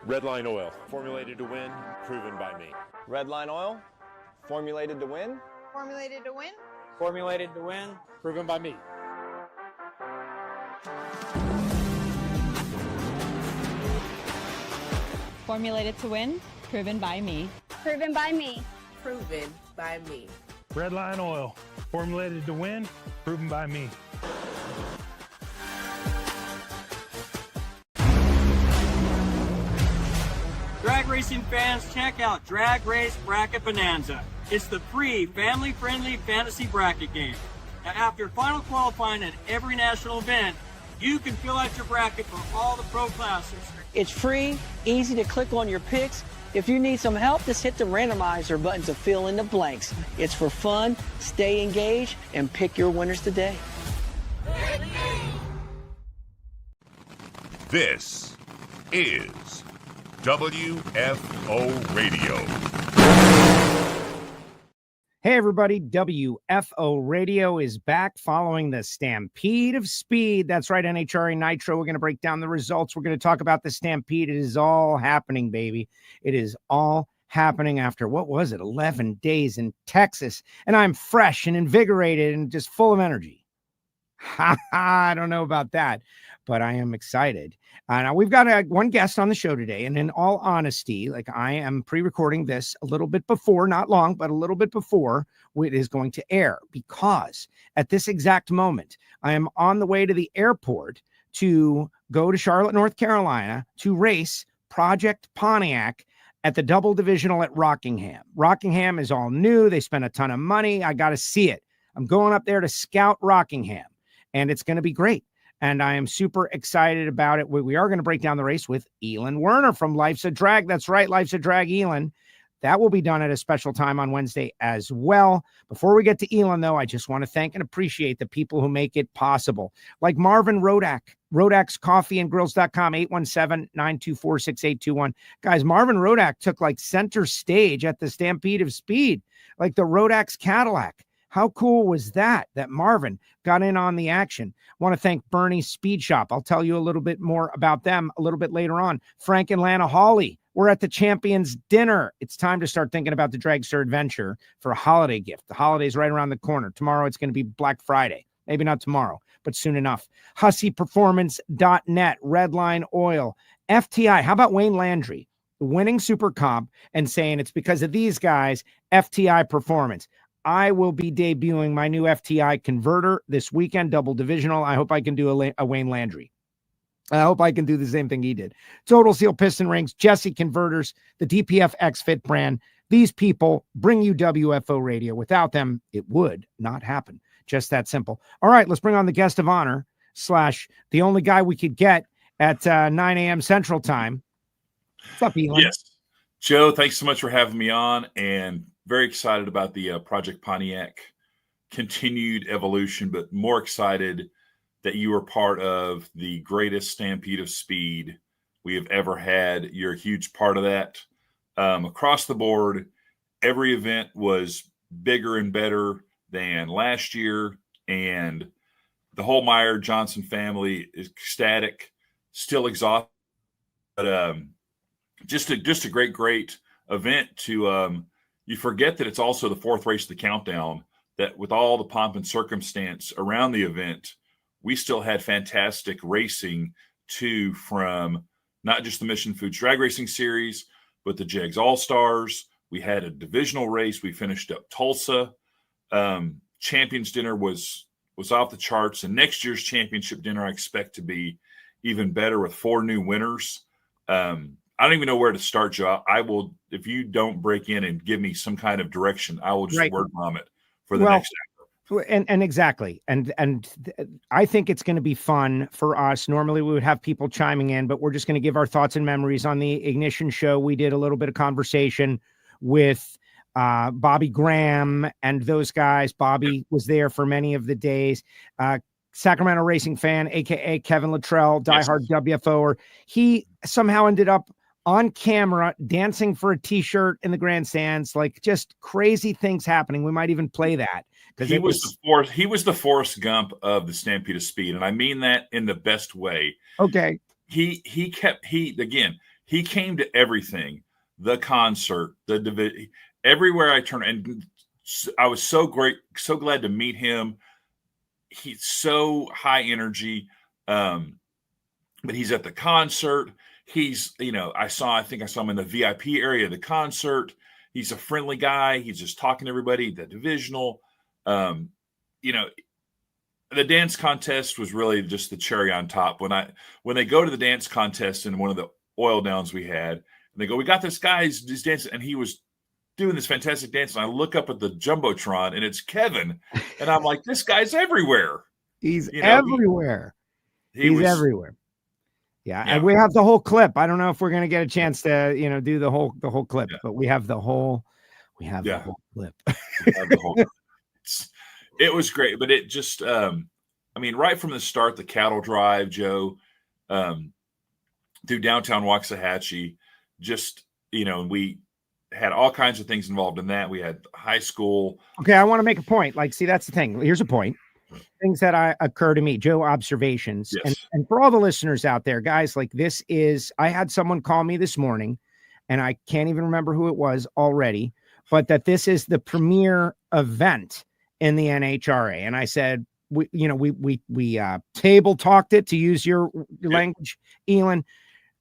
Redline oil, formulated to win, proven by me. Redline oil, formulated to win. Formulated to win. Formulated to win, proven by me. Formulated to win, proven by me. Proven by me. Proven by me. Redline oil, formulated to win, proven by me. Drag racing fans, check out Drag Race Bracket Bonanza. It's the free, family-friendly fantasy bracket game. Now, after final qualifying at every national event, you can fill out your bracket for all the pro classes. It's free, easy to click on your picks. If you need some help, just hit the randomizer button to fill in the blanks. It's for fun, stay engaged, and pick your winners today. This is WFO Radio. Hey everybody, WFO Radio is back following the Stampede of Speed. That's right, NHRA Nitro. We're going to break down the results. We're going to talk about the Stampede. It is all happening, baby. It is all happening after, 11 days in Texas. And I'm fresh and invigorated and just full of energy. I don't know about that, but I am excited. Now we've got one guest on the show today, and in all honesty, like I am pre-recording this a little bit before, not long, but a little bit before it is going to air, because at this exact moment, I am on the way to the airport to go to Charlotte, North Carolina to race Project Pontiac at the double divisional at Rockingham. Rockingham is all new. They spent a ton of money. I got to see it. I'm going up there to scout Rockingham, and it's going to be great. And I am super excited about it. We are going to break down the race with Elon Werner from Life's a Drag. That's right, Life's a Drag, Elon. That will be done at a special time on Wednesday as well. Before we get to Elon, though, I just want to thank and appreciate the people who make it possible, like Marvin Rodak, Rodak's Coffee and Grills.com, 817-924-6821. Guys, Marvin Rodak took like center stage at the Stampede of Speed, like the Rodak's Cadillac. How cool was that Marvin got in on the action? I want to thank Bernie's Speed Shop. I'll tell you a little bit more about them a little bit later on. Frank and Lana Hawley, we're at the Champions Dinner. It's time to start thinking about the Dragster Adventure for a holiday gift. The holiday's right around the corner. Tomorrow it's going to be Black Friday. Maybe not tomorrow, but soon enough. HusseyPerformance.net, Redline Oil, FTI. How about Wayne Landry winning Super Comp and saying it's because of these guys, FTI Performance. I will be debuting my new FTI converter this weekend, double divisional. I hope I can do a Wayne Landry. I hope I can do the same thing he did. Total Seal Piston Rings, Jesse Converters, the DPF X-Fit brand. These people bring you WFO Radio. Without them, it would not happen. Just that simple. All right, let's bring on the guest of honor / the only guy we could get at 9 a.m. Central Time. What's up, Elon? Yes. Joe, thanks so much for having me on, and very excited about the Project Pontiac continued evolution, but more excited that you were part of the greatest Stampede of Speed we have ever had. You're a huge part of that. Across the board, every event was bigger and better than last year, and the whole Meyer Johnson family is ecstatic, still exhausted, but just a great event to you forget that it's also the fourth race of the countdown, that with all the pomp and circumstance around the event, we still had fantastic racing too, from not just the Mission Foods Drag Racing Series, but the JEGS All-Stars. We had a divisional race. We finished up Tulsa. Champions Dinner was off the charts, and next year's championship dinner I expect to be even better with 4 new winners. I don't even know where to start, Joe. I will, if you don't break in and give me some kind of direction, I will just word vomit for the next hour. And exactly. And I think it's going to be fun for us. Normally we would have people chiming in, but we're just going to give our thoughts and memories on the Ignition show. We did a little bit of conversation with Bobby Graham and those guys. Bobby was there for many of the days. Sacramento racing fan, a.k.a. Kevin Luttrell, diehard WFOer. He somehow ended up on camera dancing for a T-shirt in the grandstands, like just crazy things happening. We might even play that. He was the Forrest Gump of the Stampede of Speed, and I mean that in the best way. Okay. He He came to everything, the concert, everywhere I turned. And I was so glad to meet him. He's so high energy. But he's at the concert. He's, I think I saw him in the VIP area of the concert. He's a friendly guy. He's just talking to everybody, the divisional. The dance contest was really just the cherry on top. When they go to the dance contest in one of the oil downs we had, and they go, we got this guy, he's dancing, and he was doing this fantastic dance. And I look up at the Jumbotron, and it's Kevin. And I'm like, this guy's everywhere. He's everywhere. He's everywhere. Yeah, and we have the whole clip. I don't know if we're going to get a chance to, do the whole clip, but we have the whole clip. It was great, but it just, right from the start, the cattle drive, Joe, through downtown Waxahachie, just, we had all kinds of things involved in that. We had high school. Okay, I want to make a point. See, that's the thing. Here's a point. Things that occur to me, Joe, observations. Yes. And for all the listeners out there, guys, I had someone call me this morning, and I can't even remember who it was already, but that this is the premier event in the NHRA. And I said, we table talked it, to use your language, Elon.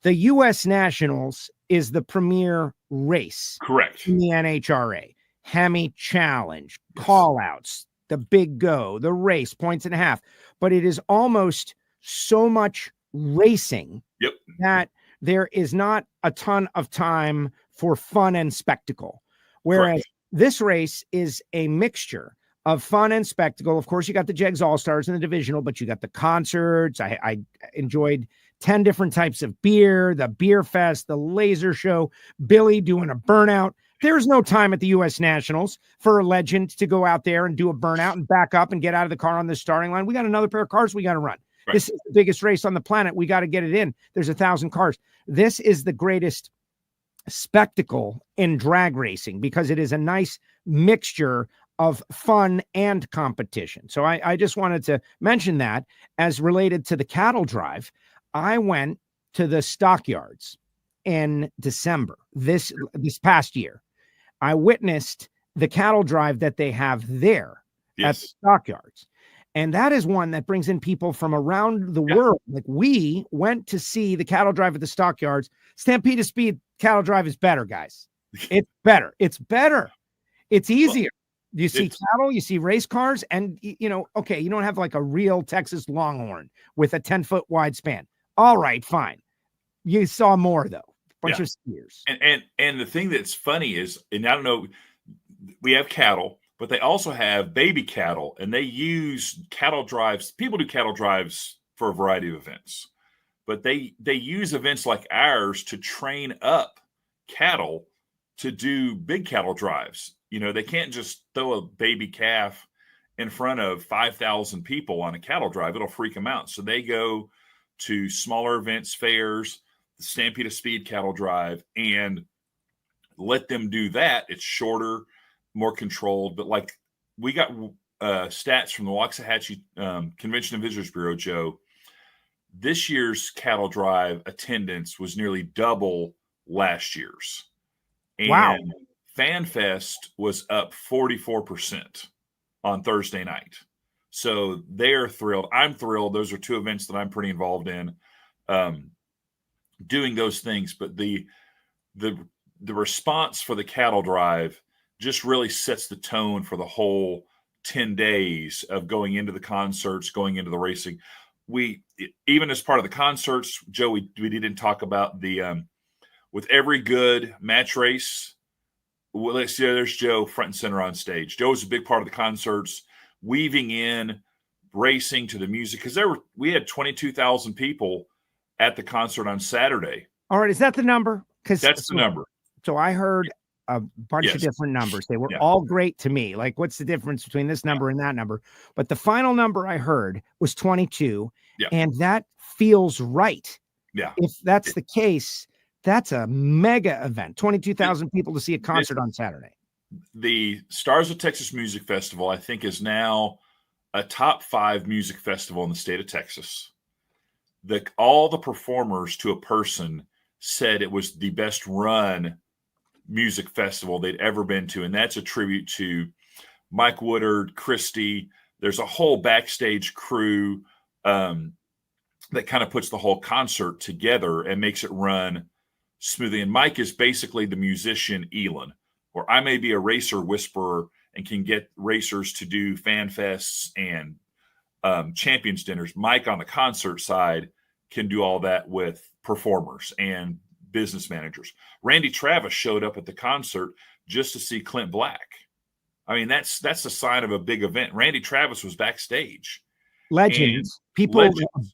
The U.S. Nationals is the premier race. Correct. In the NHRA. Hemi Challenge, call outs, the big go, the race, points and a half. But it is almost so much racing that there is not a ton of time for fun and spectacle. Whereas this race is a mixture of fun and spectacle. Of course, you got the Jegs All-Stars in the divisional, but you got the concerts. I enjoyed 10 different types of beer, the beer fest, the laser show, Billy doing a burnout. There's no time at the U.S. Nationals for a legend to go out there and do a burnout and back up and get out of the car on the starting line. We got another pair of cars we got to run. Right. This is the biggest race on the planet. We got to get it in. There's 1,000 cars. This is the greatest spectacle in drag racing because it is a nice mixture of fun and competition. So I just wanted to mention that as related to the cattle drive. I went to the stockyards in December, this past year. I witnessed the cattle drive that they have there at the stockyards. And that is one that brings in people from around the world. We went to see the cattle drive at the stockyards. Stampede of Speed cattle drive is better, guys. It's better. It's better. It's easier. You see cattle, you see race cars, and you don't have a real Texas Longhorn with a 10-foot wide span. All right, fine. You saw more though. Bunch of steers. And the thing that's funny is, and I don't know, we have cattle, but they also have baby cattle, and they use cattle drives. People do cattle drives for a variety of events, but they use events like ours to train up cattle to do big cattle drives. They can't just throw a baby calf in front of 5,000 people on a cattle drive. It'll freak them out. So they go to smaller events, fairs, the Stampede of Speed cattle drive, and let them do that. It's shorter, more controlled. But we got stats from the Waxahachie Convention and Visitors Bureau, Joe. This year's cattle drive attendance was nearly double last year's. And wow. FanFest was up 44% on Thursday night. So they're thrilled. I'm thrilled. Those are two events that I'm pretty involved in, doing those things. But the response for the cattle drive just really sets the tone for the whole 10 days of going into the concerts, going into the racing. Even as part of the concerts, Joe, we didn't talk about the with every good match race. Well, let's see, there's Joe front and center on stage. Joe was a big part of the concerts, weaving in racing to the music, because we had 22,000 people at the concert on Saturday. All right, is that the number? Because that's the number. So I heard a bunch of different numbers. They were all great to me. What's the difference between this number and that number? But the final number I heard was 22, and that feels right. Yeah. If that's the case, that's a mega event. 22,000 people to see a concert on Saturday. The Stars of Texas Music Festival, I think, is now a top 5 music festival in the state of Texas. All the performers to a person said it was the best run music festival they'd ever been to. And that's a tribute to Mike Woodard, Christie. There's a whole backstage crew that kind of puts the whole concert together and makes it run smoothly. And Mike is basically the musician Elon, where I may be a racer whisperer and can get racers to do fan fests and champions dinners. Mike on the concert side can do all that with performers and business managers. Randy Travis showed up at the concert just to see Clint Black. I mean, that's a sign of a big event. Randy Travis was backstage. Legends.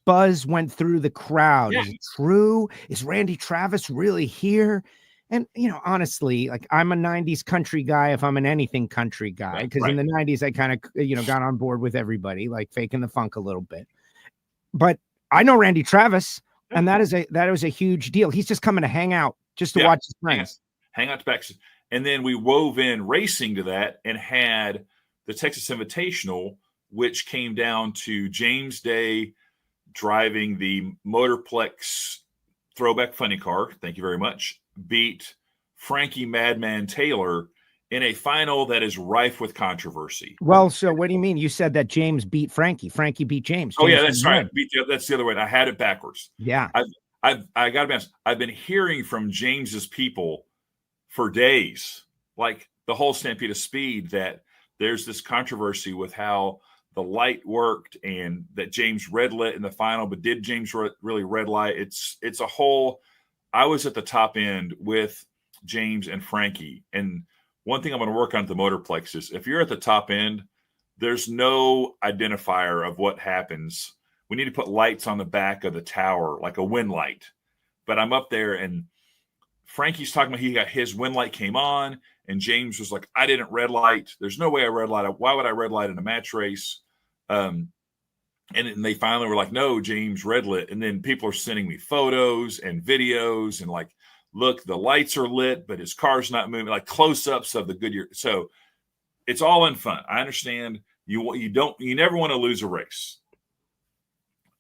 Buzz went through the crowd. Yeah. Is it true? Is Randy Travis really here? And, honestly, like, I'm a 90s country guy if I'm an anything country guy, because in the 90s, I kind of, got on board with everybody, like faking the funk a little bit. But I know Randy Travis, and that was a huge deal. He's just coming to hang out, just to watch his friends. Hang out to backstage. And then we wove in racing to that and had the Texas Invitational, which came down to James Day driving the Motorplex throwback funny car. Thank you very much. Beat Frankie Madman Taylor in a final that is rife with controversy. Well, so what do you mean? You said that James beat Frankie. Frankie beat James. Oh, yeah, that's right. That's the other way. I had it backwards. Yeah. I got to be honest. I've been hearing from James's people for days, like the whole Stampede of Speed, that there's this controversy with how the light worked and that James red lit in the final, but did James really red light? It's a whole. I was at the top end with James and Frankie, and one thing I'm going to work on at the Motorplex is if you're at the top end, there's no identifier of what happens. We need to put lights on the back of the tower, like a wind light. But I'm up there, and Frankie's talking about his wind light came on, and James was like, I didn't red light. There's no way I red light. Why would I red light in a match race? And they finally were like, no, James red lit. And then people are sending me photos and videos and like, look, the lights are lit, but his car's not moving, like close-ups of the Goodyear. So it's all in fun. I understand you never want to lose a race.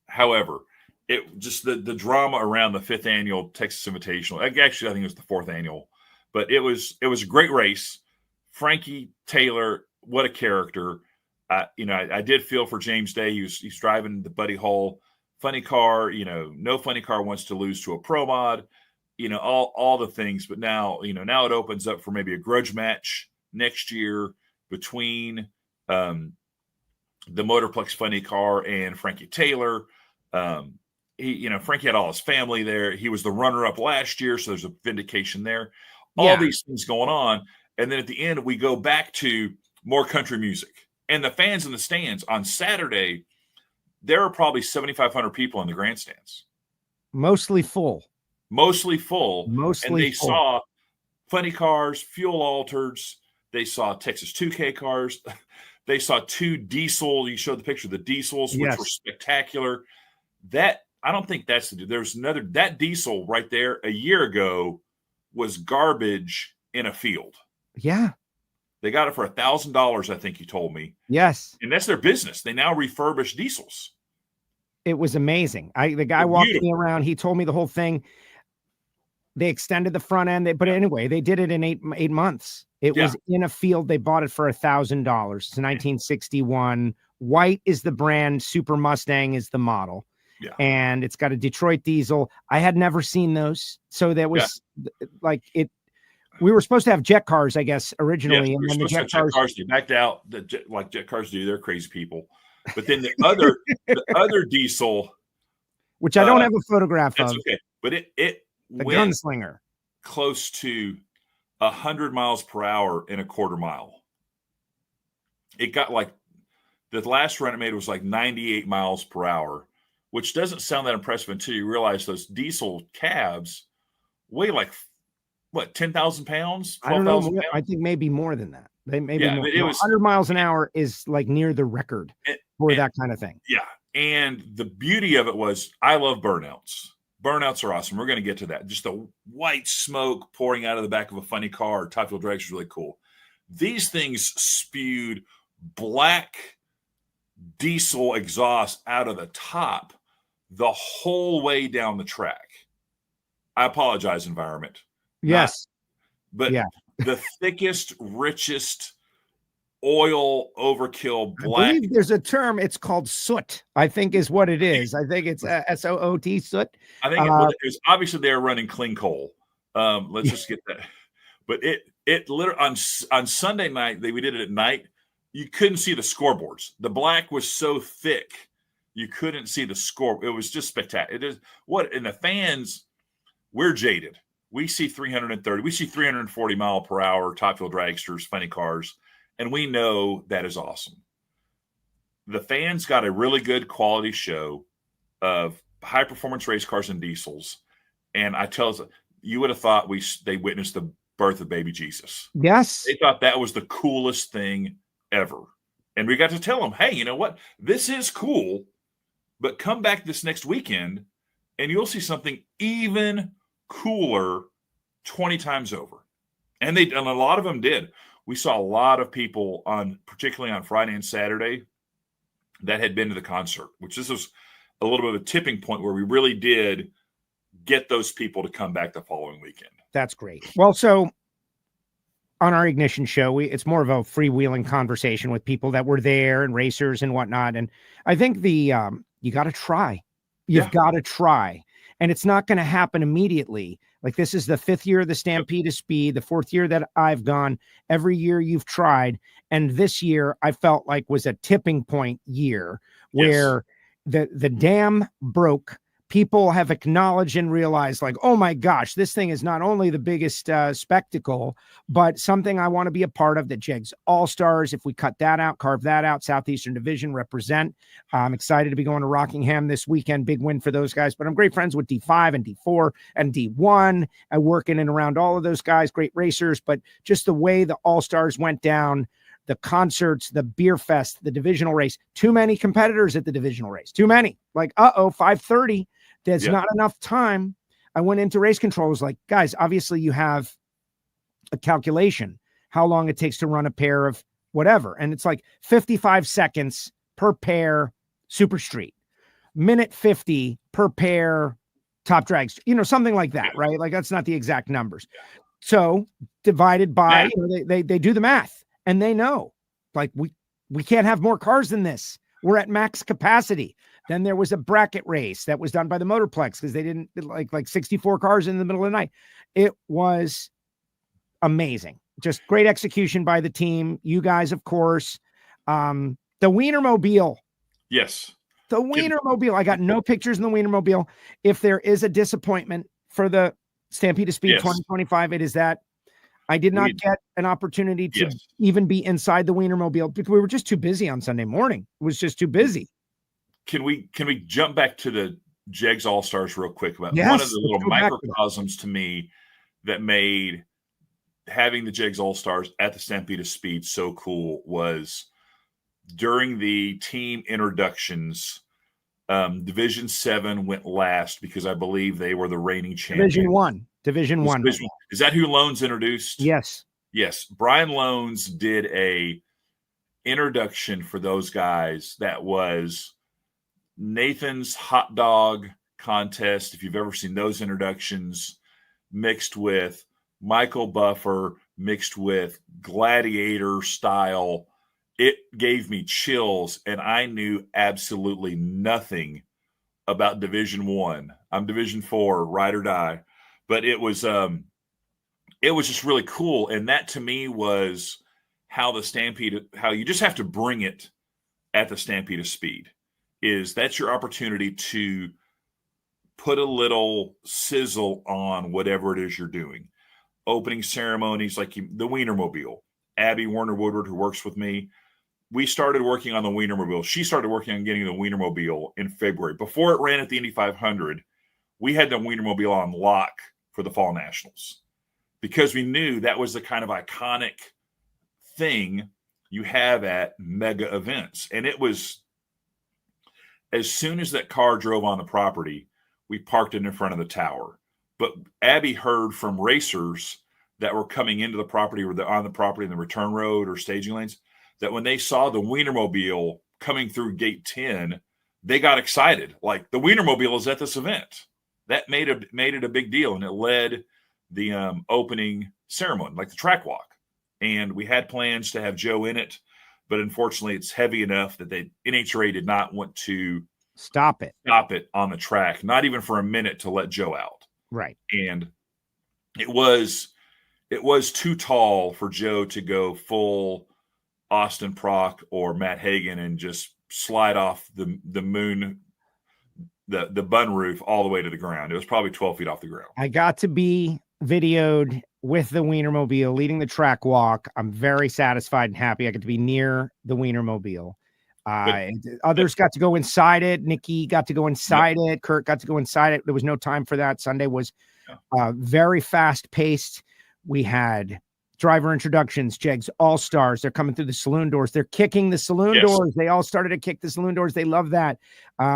However, it just the drama around the 5th annual Texas Invitational. Actually, I think it was the 4th annual, but it was a great race. Frankie Taylor, what a character. I did feel for James Day. He's driving the Buddy Hull funny car. No funny car wants to lose to a pro mod. All the things. But now it opens up for maybe a grudge match next year between the Motorplex funny car and Frankie Taylor. Frankie had all his family there. He was the runner-up last year, so there's a vindication there. All these things going on. And then at the end, we go back to more country music. And the fans in the stands on Saturday, there are probably 7,500 people in the grandstands. Mostly full. And they saw funny cars, fuel altereds. They saw Texas 2K cars. They saw 2 diesel. You showed the picture of the diesels, which were spectacular. I don't think there's another, that diesel right there a year ago was garbage in a field. Yeah. They got it for $1,000, I think you told me. Yes. And that's their business. They now refurbish diesels. It was amazing. The guy walked me around. He told me the whole thing. They extended the front end. But anyway, they did it in eight months. It was in a field. They bought it for $1,000. It's 1961. White is the brand. Super Mustang is the model. Yeah. And it's got a Detroit diesel. I had never seen those. So that was like it. We were supposed to have jet cars, I guess, originally. And then the jet cars they backed out. Like jet cars do. They're crazy people. But then the other diesel, which I don't have a photograph of. Okay, but it the gunslinger close to 100 miles per hour in a quarter mile. It got like the last run it made was like 98 miles per hour, which doesn't sound that impressive until you realize those diesel cabs weigh like 10,000 pounds? 12,000 pounds? I think maybe more than that. They maybe more. It was 100 miles an hour is like near the record for that kind of thing. Yeah. And the beauty of it was I love burnouts. Burnouts are awesome. We're going to get to that. Just the white smoke pouring out of the back of a funny car or top fuel drag is really cool. These things spewed black diesel exhaust out of the top the whole way down the track. I apologize, environment. Yes. But the thickest, richest oil overkill black. I believe there's a term. It's called soot, I think is what it is. I think it's SOOT, soot. I think it was obviously they were running clean coal. Let's just get that. But it literally on Sunday night, we did it at night. You couldn't see the scoreboards. The black was so thick, you couldn't see the score. It was just spectacular. It is and the fans, we're jaded. We see 330, we see 340 mile per hour top fuel dragsters, funny cars, and we know that is awesome. The fans got a really good quality show of high performance race cars and diesels. And I tell you, you would have thought they witnessed the birth of baby Jesus. Yes. They thought that was the coolest thing ever. And we got to tell them, hey, you know what? This is cool, but come back this next weekend and you'll see something even cooler 20 times over. And a lot of them did. We saw a lot of people particularly on Friday and Saturday that had been to the concert, which this was a little bit of a tipping point where we really did get those people to come back the following weekend. That's great. Well, so on our Ignition show, it's more of a freewheeling conversation with people that were there and racers and whatnot. And I think you got to try. You've got to try. And it's not going to happen immediately. Like, this is the 5th year of the Stampede of Speed, the 4th year that I've gone. Every year you've tried. And this year I felt like was a tipping point year where the dam broke. People have acknowledged and realized, like, oh my gosh, this thing is not only the biggest spectacle, but something I want to be a part of. The JEGS All-Stars, if we cut that out, carve that out, Southeastern Division represent. I'm excited to be going to Rockingham this weekend. Big win for those guys. But I'm great friends with D5 and D4 and D1. I'm working in around all of those guys, great racers. But just the way the All-Stars went down, the concerts, the beer fest, the divisional race, too many competitors at the divisional race. Too many. Like, 5:30. There's not enough time. I went into race control. I was like, guys, obviously you have a calculation, how long it takes to run a pair of whatever. And it's like 55 seconds per pair super street, minute 50 per pair top drags, something like that, right? Like, that's not the exact numbers. So divided by, they do the math and they know, like, we can't have more cars than this. We're at max capacity. Then there was a bracket race that was done by the Motorplex because they didn't like 64 cars in the middle of the night. It was amazing. Just great execution by the team. You guys, of course. The Wienermobile. Yes. The Wienermobile. I got no pictures in the Wienermobile. If there is a disappointment for the Stampede of Speed 2025, it is that I did not get an opportunity to even be inside the Wienermobile because we were just too busy on Sunday morning. It was just too busy. Can we jump back to the JEGS All-Stars real quick? About one of the little microcosms to me that made having the JEGS All-Stars at the Stampede of Speed so cool was during the team introductions. Division 7 went last because I believe they were the reigning champion. Division 1. Is that who Loans introduced? Yes. Brian Loans did a introduction for those guys that was Nathan's hot dog contest, if you've ever seen those introductions, mixed with Michael Buffer, mixed with gladiator style. It gave me chills, and I knew absolutely nothing about Division 1. I'm Division 4, ride or die. But it was just really cool. And that to me was how the Stampede, how you just have to bring it at the Stampede of Speed. That's your opportunity to put a little sizzle on whatever it is you're doing. Opening ceremonies like the Wienermobile. Abby Werner Woodward, who works with me, we started working on the Wienermobile. She started working on getting the Wienermobile in February. Before it ran at the Indy 500, we had the Wienermobile on lock for the Fall Nationals because we knew that was the kind of iconic thing you have at mega events. And it was, as soon as that car drove on the property, we parked it in front of the tower. But Abby heard from racers that were coming into the property or on the property in the return road or staging lanes that when they saw the Wienermobile coming through gate 10, they got excited. Like, the Wienermobile is at this event. that made it a big deal, and it led the opening ceremony, like the track walk. And we had plans to have Joe in it, but unfortunately it's heavy enough that NHRA did not want to stop it on the track, not even for a minute, to let Joe out. Right. And it was too tall for Joe to go full Austin Prock or Matt Hagan and just slide off the moon, the bun roof all the way to the ground. It was probably 12 feet off the ground. I got to be videoed with the Wienermobile leading the track walk. I'm very satisfied and happy. I get to be near the Wienermobile. Others got to go inside it. Nikki got to go inside it. Kurt got to go inside it. There was no time for that. Sunday was very fast paced. We had driver introductions, Jegs All-Stars. They're coming through the saloon doors. They're kicking the saloon doors. They all started to kick the saloon doors. They love that.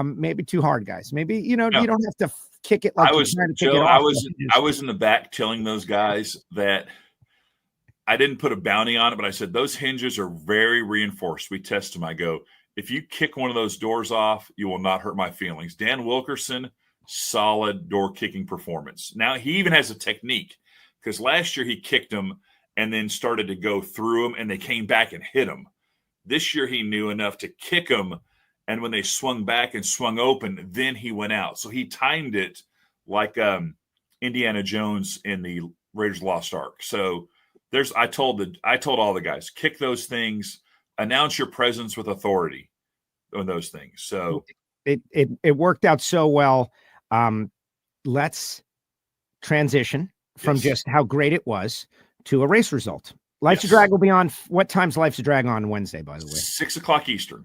Maybe too hard, guys. Maybe, you don't have to kick it like I was in the back telling those guys that I didn't put a bounty on it, but I said, those hinges are very reinforced. We test them. I go, if you kick one of those doors off, you will not hurt my feelings. Dan Wilkerson, solid door kicking performance. Now he even has a technique, because last year he kicked them and then started to go through them, and they came back and hit him. This year he knew enough to kick them, and when they swung back and swung open, then he went out. So he timed it like Indiana Jones in the Raiders of the Lost Ark. So I told all the guys, kick those things, announce your presence with authority on those things. So it worked out so well. Let's transition from just how great it was to a race result. Life's a Drag will be on. What time's Life's a Drag on Wednesday, by the way? 6 o'clock Eastern.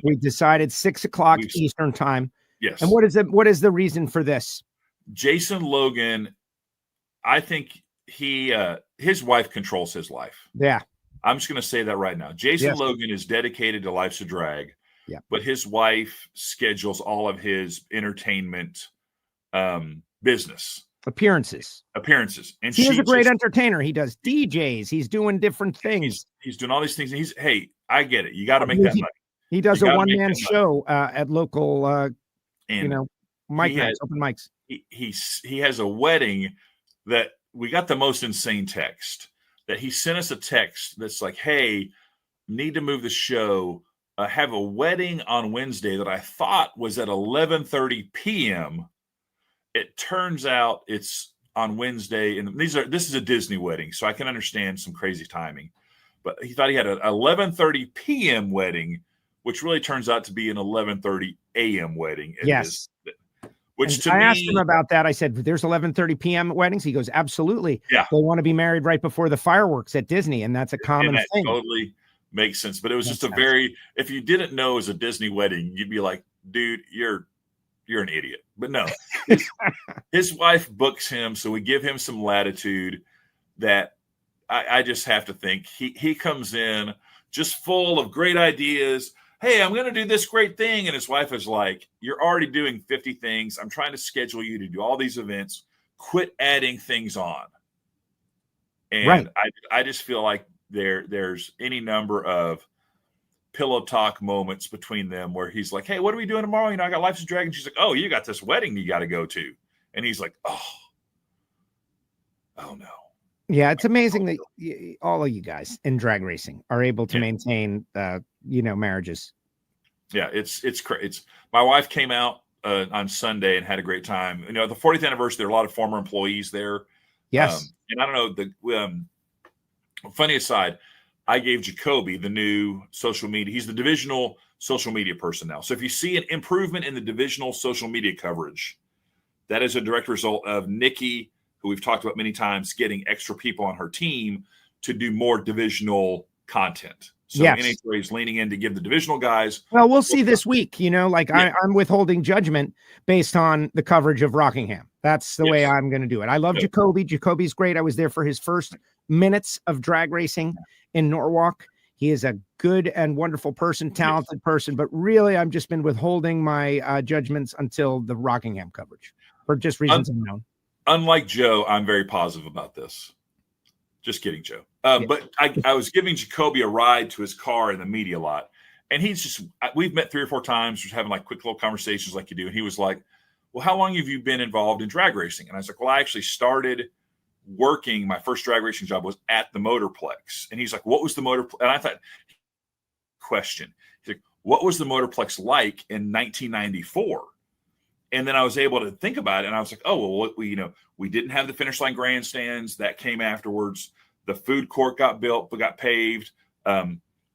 We decided 6 o'clock Eastern time. Yes. And what is the reason for this? Jason Logan, I think his wife controls his life. Yeah. I'm just going to say that right now. Jason Logan is dedicated to Life's a Drag. Yeah. But his wife schedules all of his entertainment business. Appearances. And he is a great entertainer. He does DJs. He's doing different things. He's doing all these things. And I get it. You got to make that money. He does a one-man show at local, open mics. He has a wedding that we got the most insane text that he sent us a text that's like, hey, need to move the show. Have a wedding on Wednesday that I thought was at 11:30 p.m. It turns out it's on Wednesday, and this is a Disney wedding, so I can understand some crazy timing. But he thought he had an 11:30 p.m. wedding, which really turns out to be an 11:30 a.m. wedding. Yes. I asked him about that. I said, there's 11:30 p.m. weddings. He goes, absolutely. Yeah. They want to be married right before the fireworks at Disney, and that's a common thing. Totally makes sense. But it was just if you didn't know it was a Disney wedding, you'd be like, dude, you're an idiot. But no, his wife books him, so we give him some latitude that I just have to think he comes in just full of great ideas. Hey, I'm going to do this great thing. And his wife is like, you're already doing 50 things. I'm trying to schedule you to do all these events. Quit adding things on. And I just feel like there's any number of pillow talk moments between them where he's like, hey, what are we doing tomorrow? I got Life's a Drag. And she's like, oh, you got this wedding you got to go to. And he's like, oh no. Yeah, it's amazing that all of you guys in drag racing are able to maintain, marriages. Yeah, it's crazy. My wife came out on Sunday and had a great time. The 40th anniversary, there are a lot of former employees there. Yes. And I don't know, funny aside, I gave Jacoby the new social media. He's the divisional social media person now. So if you see an improvement in the divisional social media coverage, that is a direct result of Nikki, who we've talked about many times, getting extra people on her team to do more divisional content. So NHRA is leaning in to give the divisional guys. Well, we'll see this week, I'm withholding judgment based on the coverage of Rockingham. That's the way I'm going to do it. I love Jacoby. Jacoby's great. I was there for his first minutes of drag racing in Norwalk. He is a good and wonderful person, talented person, but really I've just been withholding my judgments until the Rockingham coverage for just reasons unknown. Unlike Joe, I'm very positive about this. Just kidding, Joe. But I was giving Jacoby a ride to his car in the media lot. And we've met 3 or 4 times, just having like quick little conversations like you do. And he was like, well, how long have you been involved in drag racing? And I was like, well, I actually started working. My first drag racing job was at the Motorplex. And he's like, what was the Motorplex? And I thought, question. He's like, what was the Motorplex like in 1994? And then I was able to think about it, and I was like, oh, well, we didn't have the finish line grandstands. That came afterwards. The food court got built, but got paved.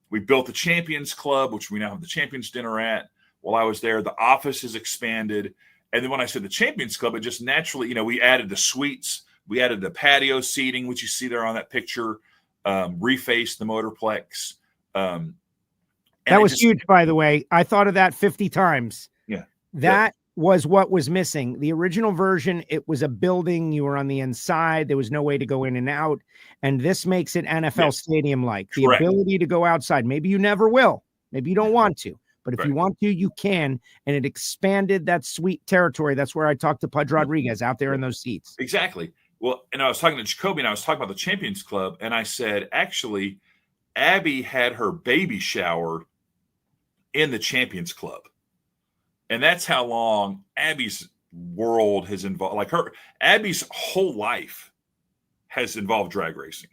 We built the Champions Club, which we now have the Champions Dinner at. While I was there, the office has expanded. And then when I said the Champions Club, it just naturally, we added the suites. We added the patio seating, which you see there on that picture, refaced the Motorplex. That was huge, by the way. I thought of that 50 times. Yeah. That was what was missing. The original version, it was a building. You were on the inside. There was no way to go in and out. And this makes it NFL stadium-like. The ability to go outside. Maybe you never will. Maybe you don't want to. But if you want to, you can. And it expanded that sweet territory. That's where I talked to Pudge Rodriguez out there in those seats. Exactly. Well, and I was talking to Jacoby, and I was talking about the Champions Club. And I said, actually, Abby had her baby shower in the Champions Club. And that's how long Abby's world has involved. Like Abby's whole life has involved drag racing.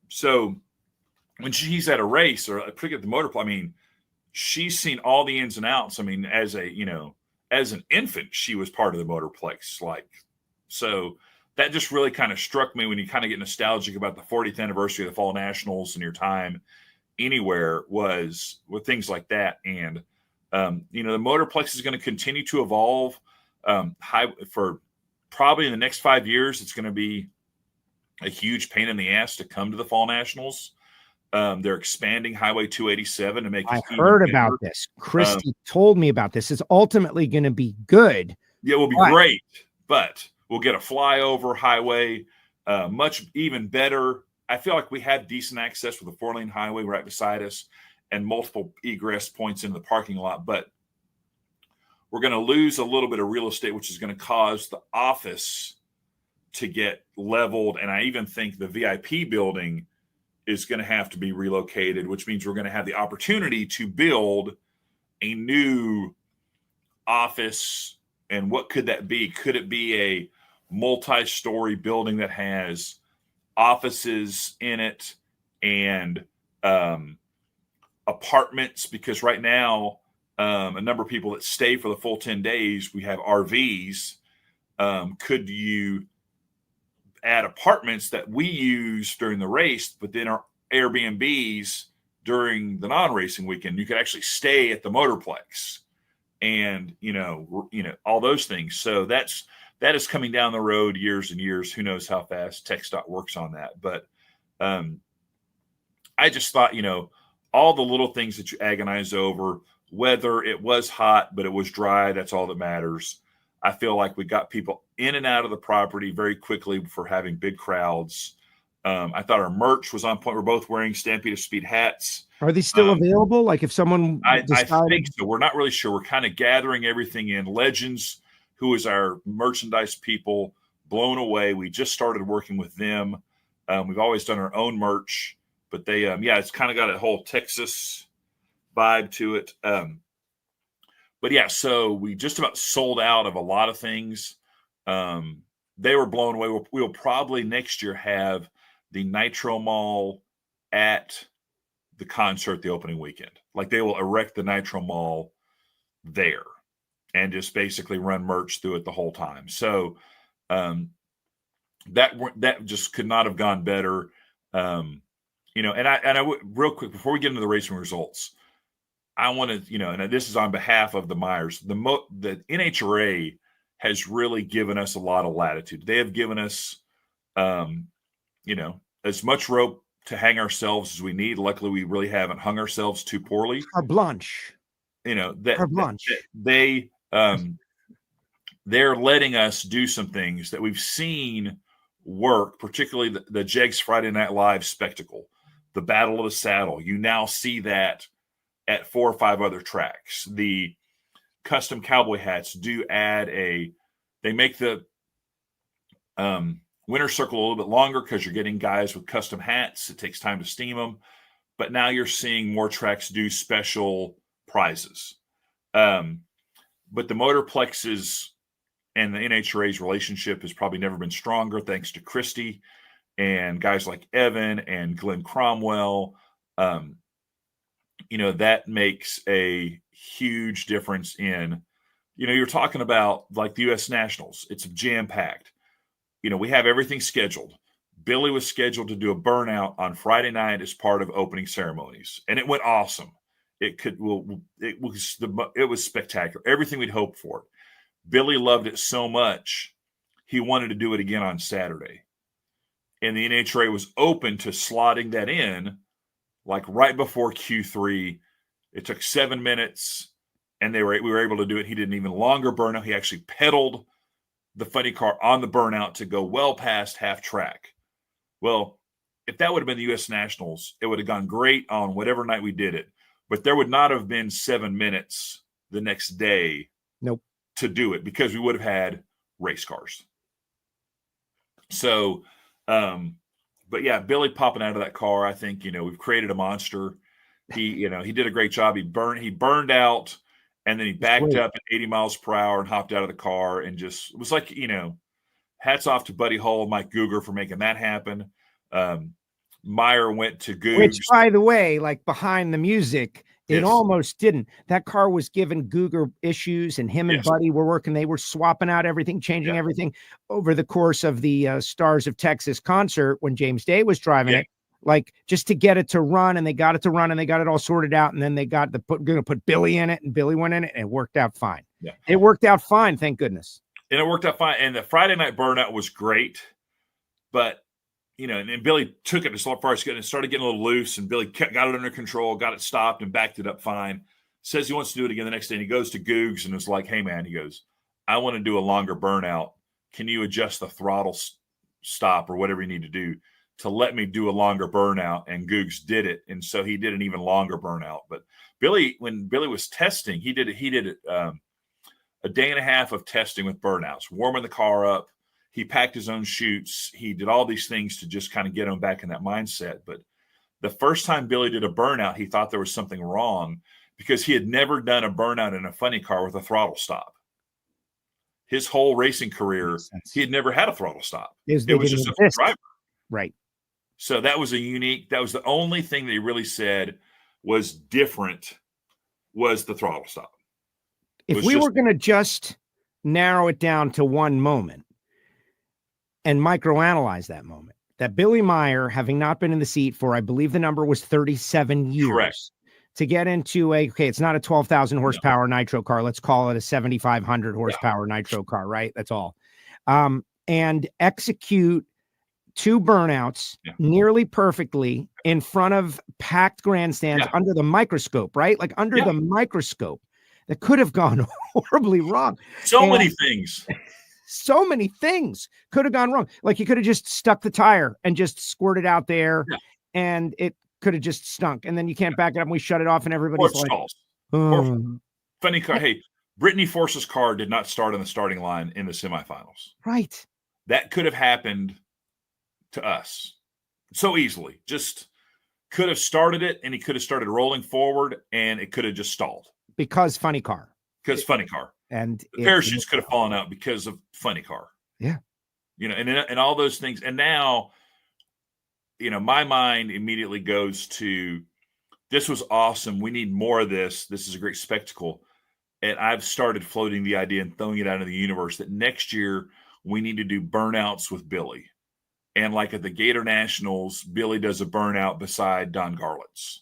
So when she's at a race or particularly at the Motorplex, I mean, she's seen all the ins and outs. I mean, as an infant, she was part of the Motorplex. So that just really kind of struck me when you kind of get nostalgic about the 40th anniversary of the Fall Nationals and your time anywhere was with things like that. And, the Motorplex is going to continue to evolve for probably in the next 5 years. It's going to be a huge pain in the ass to come to the Fall Nationals. They're expanding Highway 287 to make it I heard about this. Christy told me about this. It's ultimately going to be good. Yeah, it will be great, but we'll get a flyover highway, much even better. I feel like we have decent access with a 4-lane highway right beside us and multiple egress points in the parking lot, but we're going to lose a little bit of real estate, which is going to cause the office to get leveled. And I even think the VIP building is going to have to be relocated, which means we're going to have the opportunity to build a new office. And what could that be? Could it be a multi-story building that has offices in it and apartments? Because right now, a number of people that stay for the full 10 days, we have RVs. Could you add apartments that we use during the race, but then our Airbnbs during the non-racing weekend? You could actually stay at the Motorplex and, all those things. So that is coming down the road years and years. Who knows how fast TxDOT works on that. But I just thought, all the little things that you agonize over, whether it was hot, but it was dry, that's all that matters. I feel like we got people in and out of the property very quickly for having big crowds. I thought our merch was on point. We're both wearing Stampede of Speed hats. Are they still available? Like if someone I think so. We're not really sure. We're kind of gathering everything in. Legends, who is our merchandise people, blown away. We just started working with them. We've always done our own merch, but they, it's kind of got a whole Texas vibe to it. But yeah, so we just about sold out of a lot of things. They were blown away. We'll probably next year have the Nitro Mall at the concert the opening weekend. Like they will erect the Nitro Mall there and just basically run merch through it the whole time. So that just could not have gone better. And I would real quick before we get into the racing results, I want to, and this is on behalf of the Myers, the NHRA has really given us a lot of latitude. They have given us, as much rope to hang ourselves as we need. Luckily, we really haven't hung ourselves too poorly. Carte blanche. They're letting us do some things that we've seen work, particularly the Jegs Friday Night Live spectacle, the Battle of the Saddle. You now see that at 4 or 5 other tracks. The custom cowboy hats do add they make the winter circle a little bit longer because you're getting guys with custom hats. It takes time to steam them, but now you're seeing more tracks do special prizes. But the Motorplex's and the NHRA's relationship has probably never been stronger, thanks to Christy and guys like Evan and Glenn Cromwell. That makes a huge difference in, you're talking about like the U.S. Nationals. It's jam-packed. We have everything scheduled. Billy was scheduled to do a burnout on Friday night as part of opening ceremonies, and it went awesome. It was spectacular. Everything we'd hoped for. Billy loved it so much, he wanted to do it again on Saturday. And the NHRA was open to slotting that in, like right before Q3. It took 7 minutes, and we were able to do it. He did an even longer burnout. He actually pedaled the funny car on the burnout to go well past half track. Well, if that would have been the U.S. Nationals, it would have gone great on whatever night we did it. But there would not have been 7 minutes the next day to do it, because we would have had race cars. So, but yeah, Billy popping out of that car, I think, we've created a monster. He did a great job. He burned out, and then he backed up at 80 miles per hour and hopped out of the car, and just, it was like, hats off to Buddy Hull and Mike Guger for making that happen. Meyer went to Googs. Which, by the way, like behind the music, it almost didn't. That car was giving Guger issues, and him and Buddy were working. They were swapping out everything, changing everything over the course of the Stars of Texas concert when James Day was driving it, like just to get it to run. And they got it to run, and they got it all sorted out. And then they got going to put Billy in it, and Billy went in it, and it worked out fine. Yeah. It worked out fine. Thank goodness. And it worked out fine. And the Friday night burnout was great, but and Billy took it as far as it started getting a little loose, and Billy got it under control, got it stopped, and backed it up fine. Says he wants to do it again the next day, and he goes to Googs and is like, "Hey man," he goes, "I want to do a longer burnout. Can you adjust the throttle stop or whatever you need to do to let me do a longer burnout?" And Googs did it, and so he did an even longer burnout. But Billy, when Billy was testing, he did a day and a half of testing with burnouts, warming the car up. He packed his own chutes. He did all these things to just kind of get him back in that mindset. But the first time Billy did a burnout, he thought there was something wrong, because he had never done a burnout in a funny car with a throttle stop. His whole racing career, he had never had a throttle stop. It was just a driver. Right. So that was that was the only thing that he really said was different, was the throttle stop. If we were going to just narrow it down to one moment and microanalyze that moment, that Billy Meyer, having not been in the seat for, I believe the number was 37 years, correct, to get into it's not a 12,000 horsepower nitro car. Let's call it a 7,500 horsepower nitro car, right? That's all. And execute 2 burnouts nearly perfectly in front of packed grandstands under the microscope, right? Like under the microscope. That could have gone horribly wrong. So many things could have gone wrong. Like you could have just stuck the tire and just squirted out there, and it could have just stunk. And then you can't back it up, and we shut it off, and everybody's like, funny car. Hey, Brittany Force's car did not start on the starting line in the semifinals. Right. That could have happened to us so easily. Just could have started it, and he could have started rolling forward, and it could have just stalled. Because funny car. And the parachutes could have fallen out because of funny car. Yeah. And all those things. And now, my mind immediately goes to, this was awesome. We need more of this. This is a great spectacle. And I've started floating the idea and throwing it out into the universe that next year we need to do burnouts with Billy. And like at the Gator Nationals, Billy does a burnout beside Don Garlitz.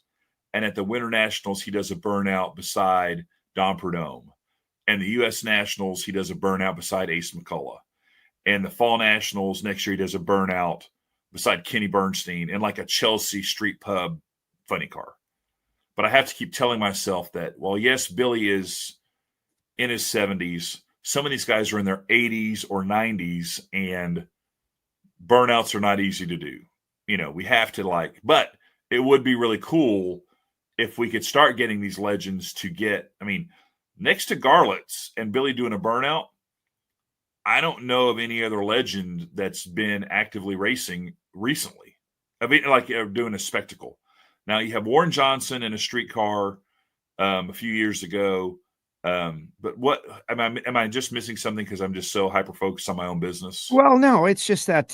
And at the Winter Nationals, he does a burnout beside Don Prudhomme. And the U.S. Nationals, he does a burnout beside Ace McCullough. And the Fall Nationals, next year, he does a burnout beside Kenny Bernstein in like a Chelsea street pub funny car. But I have to keep telling myself that, well, yes, Billy is in his 70s. Some of these guys are in their 80s or 90s, and burnouts are not easy to do. We have to but it would be really cool if we could start getting these legends to get, next to Garlitz and Billy doing a burnout, I don't know of any other legend that's been actively racing recently. Doing a spectacle. Now you have Warren Johnson in a street car a few years ago. But what am I just missing something because I'm just so hyper focused on my own business? Well, no, it's just that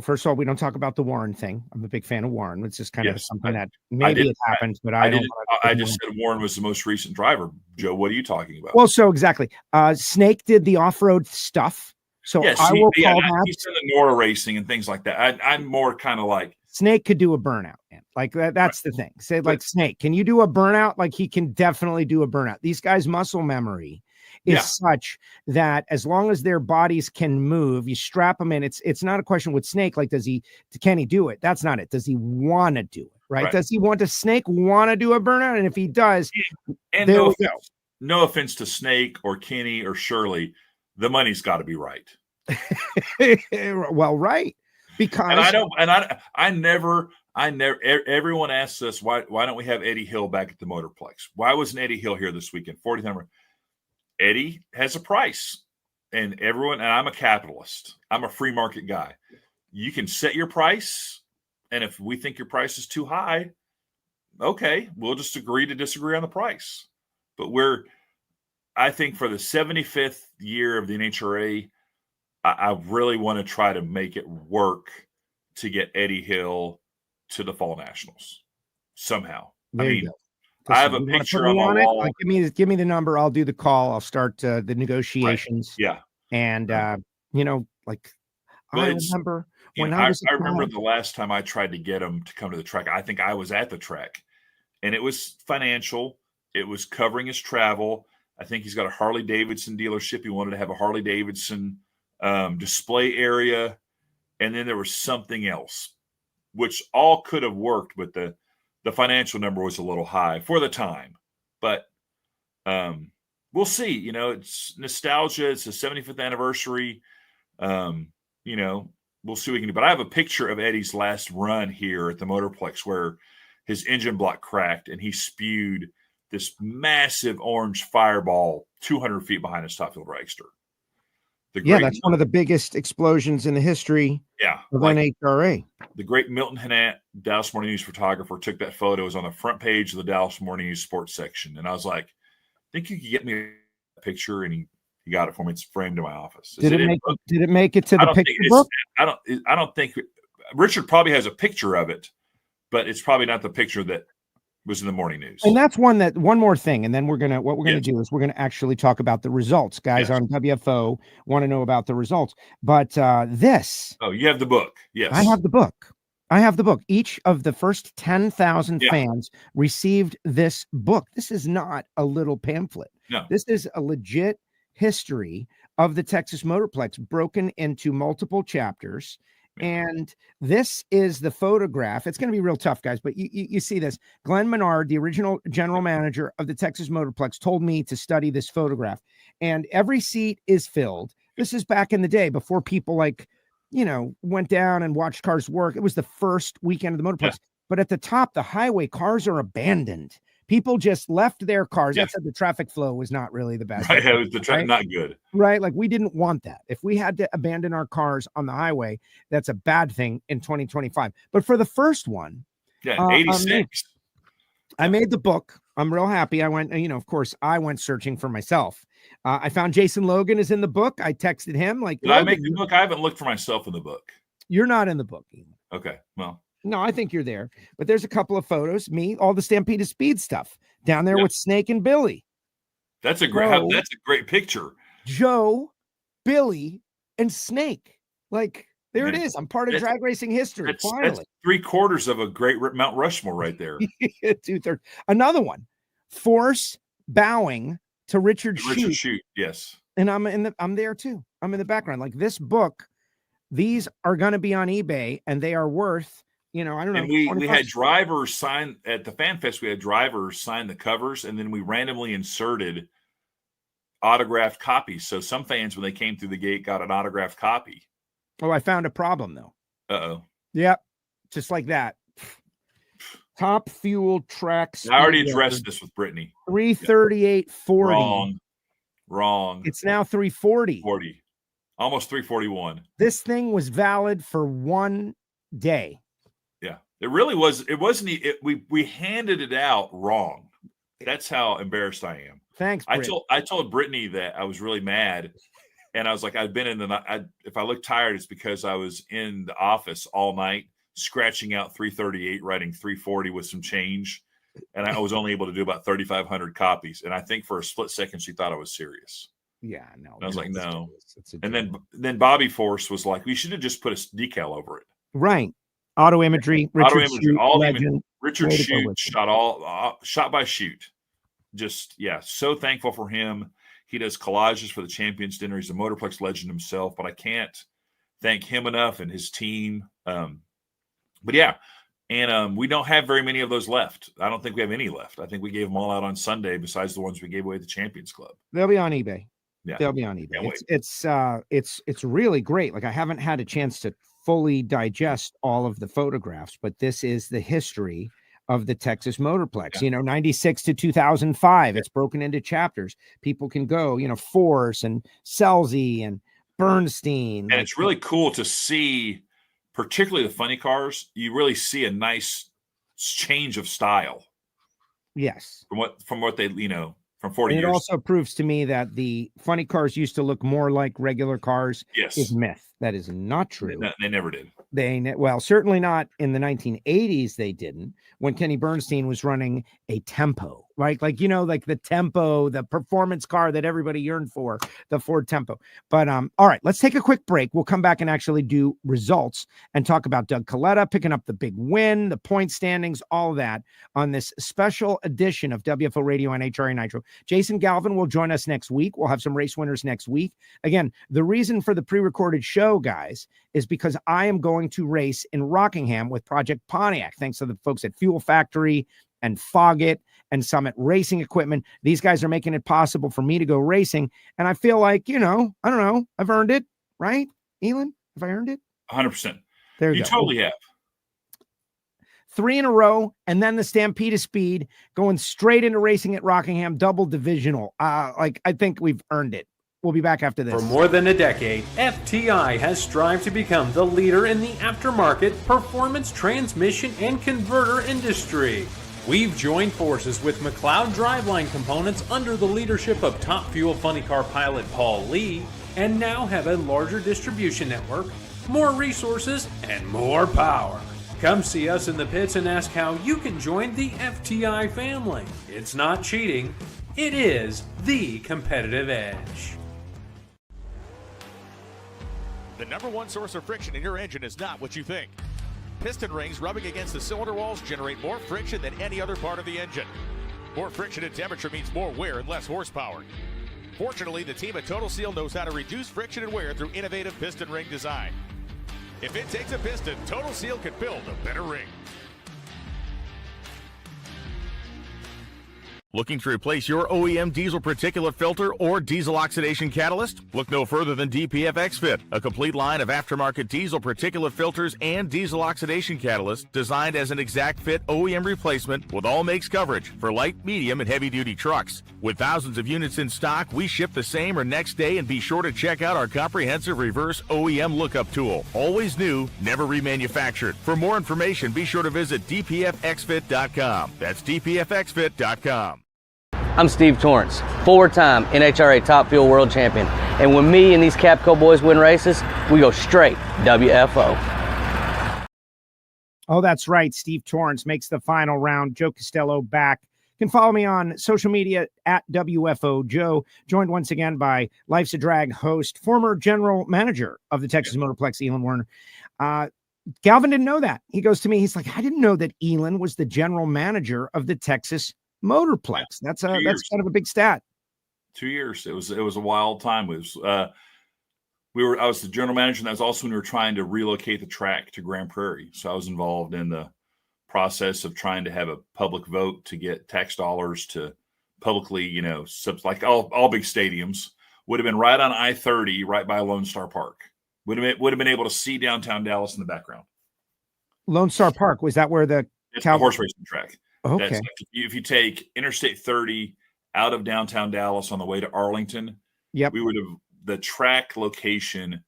first of all, we don't talk about the Warren thing. I'm a big fan of Warren. It's just kind of something that maybe it happened, but I don't. I just said Warren was the most recent driver. Joe, what are you talking about? Well, so exactly. Snake did the off-road stuff. So yes, I will call that. He's done the NHRA racing and things like that. I'm more kind of like Snake could do a burnout, man. Like that's the thing. Say like Snake, can you do a burnout? Like he can definitely do a burnout. These guys' muscle memory is such that as long as their bodies can move, you strap them in. It's not a question with Snake. Like, can he do it? That's not it. Does he want to do it? Right? Does he want Snake want to do a burnout? And if he does, and no offense to Snake or Kenny or Shirley, the money's got to be right. Well, right. Because I never everyone asks us why don't we have Eddie Hill back at the Motorplex? Why wasn't Eddie Hill here this weekend? 40th number. Eddie has a price, and I'm a capitalist. I'm a free market guy. You can set your price, and if we think your price is too high, okay, we'll just agree to disagree on the price. But I think for the 75th year of the NHRA, I really want to try to make it work to get Eddie Hill to the Fall Nationals somehow. I have a picture on my wall. Like, give me the number. I'll do the call. I'll start the negotiations. Right. Yeah. And I remember when I remember the last time I tried to get him to come to the track. I think I was at the track, and it was financial. It was covering his travel. I think he's got a Harley Davidson dealership. He wanted to have a Harley Davidson display area, and then there was something else, which all could have worked, but the financial number was a little high for the time. But we'll see. It's nostalgia. It's the 75th anniversary. We'll see what we can do. But I have a picture of Eddie's last run here at the Motorplex where his engine block cracked and he spewed this massive orange fireball 200 feet behind his top fuel dragster. That's one of the biggest explosions in the history of NHRA. The great Milton Hannett, Dallas Morning News photographer, took that photo. It was on the front page of the Dallas Morning News sports section. And I was like, I think you could get me a picture. And he got it for me. It's framed in my office. Did it make it to the picture book? I don't think Richard probably has a picture of it, but it's probably not the picture that was in the morning news. And that's one more thing. And then what we're gonna do is we're gonna actually talk about the results. Guys on WFO want to know about the results. But you have the book. Yes. I have the book. Each of the first 10,000 fans received this book. This is not a little pamphlet. No. This is a legit history of the Texas Motorplex broken into multiple chapters. And this is the photograph. It's going to be real tough, guys, but you see this. Glenn Menard, the original general manager of the Texas Motorplex, told me to study this photograph. And every seat is filled. This is back in the day before people went down and watched cars work. It was the first weekend of the Motorplex. Yeah. But at the top, the highway, cars are abandoned. People just left their cars. That said, the traffic flow was not really the best. Right, it was not good. Right, like we didn't want that. If we had to abandon our cars on the highway, that's a bad thing in 2025. But for the first one, 86. I made the book. I'm real happy. I went, of course, I went searching for myself. I found Jason Logan is in the book. I texted him like, did I make the book? I haven't looked for myself in the book. You're not in the book either. Okay, well. No, I think you're there. But there's a couple of photos. Me, all the Stampede of Speed stuff down there with Snake and Billy. That's a great picture. Joe, Billy, and Snake. Like, there it is. I'm part of drag racing history. Finally. That's 3/4 of a great Mount Rushmore right there. 2/3. Another one. Force bowing to Richard Shute. Yes. And I'm there too. I'm in the background. Like this book, these are going to be on eBay and they are worth, I don't know. And we had drivers sign at the Fan Fest. We had drivers sign the covers, and then we randomly inserted autographed copies. So some fans, when they came through the gate, got an autographed copy. Oh, I found a problem though. Uh-oh. Yep. Just like that. Top fuel tracks. I already addressed this with Brittany. 338.40. Wrong. It's now 340. 40. Almost 341. This thing was valid for 1 day. Yeah. It really was. It wasn't. We handed it out wrong. That's how embarrassed I am. Thanks, I Britt. told Brittany that I was really mad, and I was like, I've been in if I look tired, it's because I was in the office all night scratching out 338, writing 340 with some change, and I was only able to do about 3,500 copies. And I think for a split second she thought I was serious. Yeah, no. And I was like, no. It's and then Bobby Force was like, we should have just put a decal over it. Right. Auto imagery. Richard Shute, legend. Richard Shute shot by Shute. Just, yeah, so thankful for him. He does collages for the Champions Dinner. He's a Motorplex legend himself, but I can't thank him enough and his team. But yeah, and we don't have very many of those left. I don't think we have any left. I think we gave them all out on Sunday besides the ones we gave away at the Champions Club. They'll be on eBay. Yeah, they'll be on eBay. It's really great. Like, I haven't had a chance to fully digest all of the photographs, but this is the history of the Texas Motorplex, 96 to 2005. It's broken into chapters. People can go, Force and Selzy and Bernstein. And it's really cool to see, particularly the funny cars. You really see a nice change of style. Yes. From what they, from 40 and years. It also proves to me that the funny cars used to look more like regular cars. Yes. Is myth. That is not true. They never did. Well, certainly not in the 1980s. They didn't. When Kenny Bernstein was running a Tempo, right? Like the Tempo, the performance car that everybody yearned for, the Ford Tempo. But all right, let's take a quick break. We'll come back and actually do results and talk about Doug Coletta picking up the big win, the point standings, all of that on this special edition of WFO Radio and NHRA Nitro. Jason Galvin will join us next week. We'll have some race winners next week. Again, the reason for the pre-recorded show, guys, is because I am going to race in Rockingham with Project Pontiac. Thanks to the folks at Fuel Factory and Foggett and Summit Racing Equipment. These guys are making it possible for me to go racing. And I feel like, I don't know, I've earned it, right? Elon, have I earned it? 100%. There you go. Totally have. 3 in a row, and then the Stampede of Speed, going straight into racing at Rockingham, double divisional. I think we've earned it. We'll be back after this. For more than a decade, FTI has strived to become the leader in the aftermarket performance transmission and converter industry. We've joined forces with McLeod Driveline Components under the leadership of Top Fuel Funny Car pilot Paul Lee, and now have a larger distribution network, more resources, and more power. Come see us in the pits and ask how you can join the FTI family. It's not cheating, it is the competitive edge. The number one source of friction in your engine is not what you think. Piston rings rubbing against the cylinder walls generate more friction than any other part of the engine. More friction and temperature means more wear and less horsepower. Fortunately, the team at Total Seal knows how to reduce friction and wear through innovative piston ring design. If it takes a piston, Total Seal can build a better ring. Looking to replace your OEM diesel particulate filter or diesel oxidation catalyst? Look no further than DPF XFit, a complete line of aftermarket diesel particulate filters and diesel oxidation catalysts designed as an exact fit OEM replacement with all makes coverage for light, medium, and heavy-duty trucks. With thousands of units in stock, we ship the same or next day, and be sure to check out our comprehensive reverse OEM lookup tool. Always new, never remanufactured. For more information, be sure to visit dpfxfit.com. That's dpfxfit.com. I'm Steve Torrance, 4-time NHRA Top Fuel World Champion. And when me and these Capco boys win races, we go straight WFO. Oh, that's right. Steve Torrance makes the final round. Joe Castello back. You can follow me on social media at WFO Joe, joined once again by Life's a Drag host, former general manager of the Texas Motorplex, Elon Werner. Galvin didn't know that. He goes to me, he's like, I didn't know that Elon was the general manager of the Texas Motorplex. That's kind of a big stat. 2 years. It was a wild time. It was I was the general manager, and that was also when we were trying to relocate the track to Grand Prairie. So I was involved in the process of trying to have a public vote to get tax dollars to publicly, like all big stadiums would have been right on I-30, right by Lone Star Park. Would have been able to see downtown Dallas in the background. Lone Star Park, was that where the horse racing track? Okay. That's if you take Interstate 30 out of downtown Dallas on the way to Arlington, we would have the track location.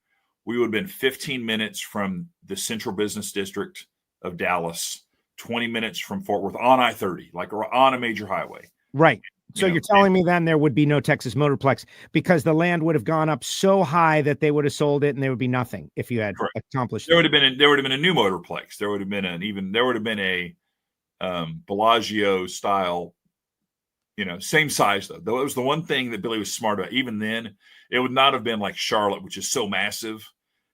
We would have been 15 minutes from the central business district of Dallas, 20 minutes from Fort Worth on I-30, like on a major highway. Right. So you're telling me then there would be no Texas Motorplex because the land would have gone up so high that they would have sold it and there would be nothing if you had accomplished. There would have been a new Motorplex. There would have been a Bellagio style, same size though. Though it was the one thing that Billy was smart about. Even then, it would not have been like Charlotte, which is so massive.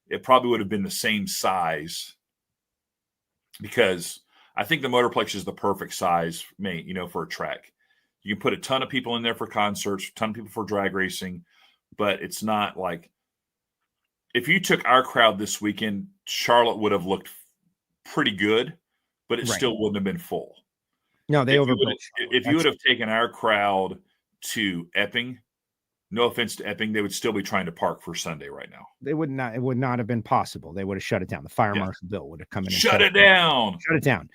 It probably would have been the same size because I think the Motorplex is the perfect size, for a track. You can put a ton of people in there for concerts, a ton of people for drag racing, but it's not like if you took our crowd this weekend, Charlotte would have looked pretty good, but it still wouldn't have been full. No, they overbooked. If you would have taken our crowd to Epping, no offense to Epping, they would still be trying to park for Sunday right now. They would not. It would not have been possible. They would have shut it down. The fire marshal bill would have come in. And Shut it down. Shut it down.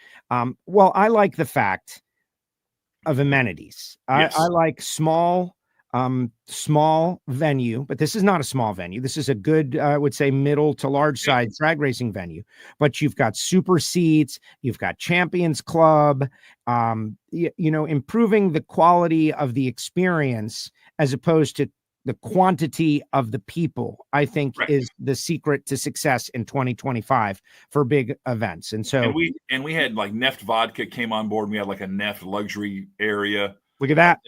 Well, I like the fact of amenities. Yes. I like small venue, but this is not a small venue. This is a good, I would say, middle to large size drag racing venue. But you've got super seats, you've got Champions Club, improving the quality of the experience as opposed to the quantity of the people, I think is the secret to success in 2025 for big events. And so we had like Neft Vodka came on board. And we had like a Neft luxury area. Look at that.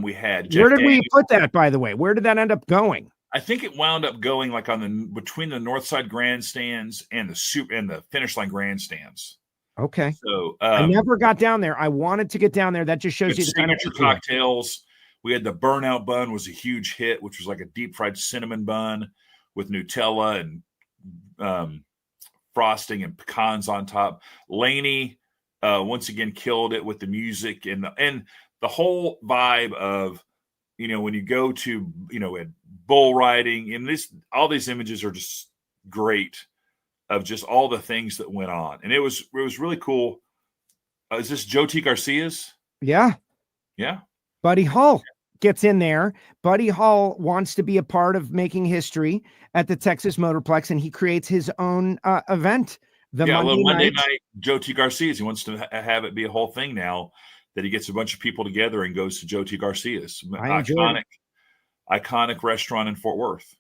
We had Where did we put that, by the way? Where did that end up going? I think it wound up going like between the north side grandstands and the finish line grandstands. Okay. So I never got down there. I wanted to get down there. That just shows you the kind of cocktails. We had the burnout bun was a huge hit, which was like a deep fried cinnamon bun with Nutella and frosting and pecans on top. Laney once again killed it with the music and the whole vibe of, when you go to, at bull riding and all these images are just great of just all the things that went on. And it was really cool. Is this Joe T. Garcia's? Yeah. Yeah. Buddy Hull gets in there. Buddy Hull wants to be a part of making history at the Texas Motorplex, and he creates his own event. Monday night Joe T. Garcia's. He wants to have it be a whole thing now that he gets a bunch of people together and goes to Joe T. Garcia's. Iconic restaurant in Fort Worth.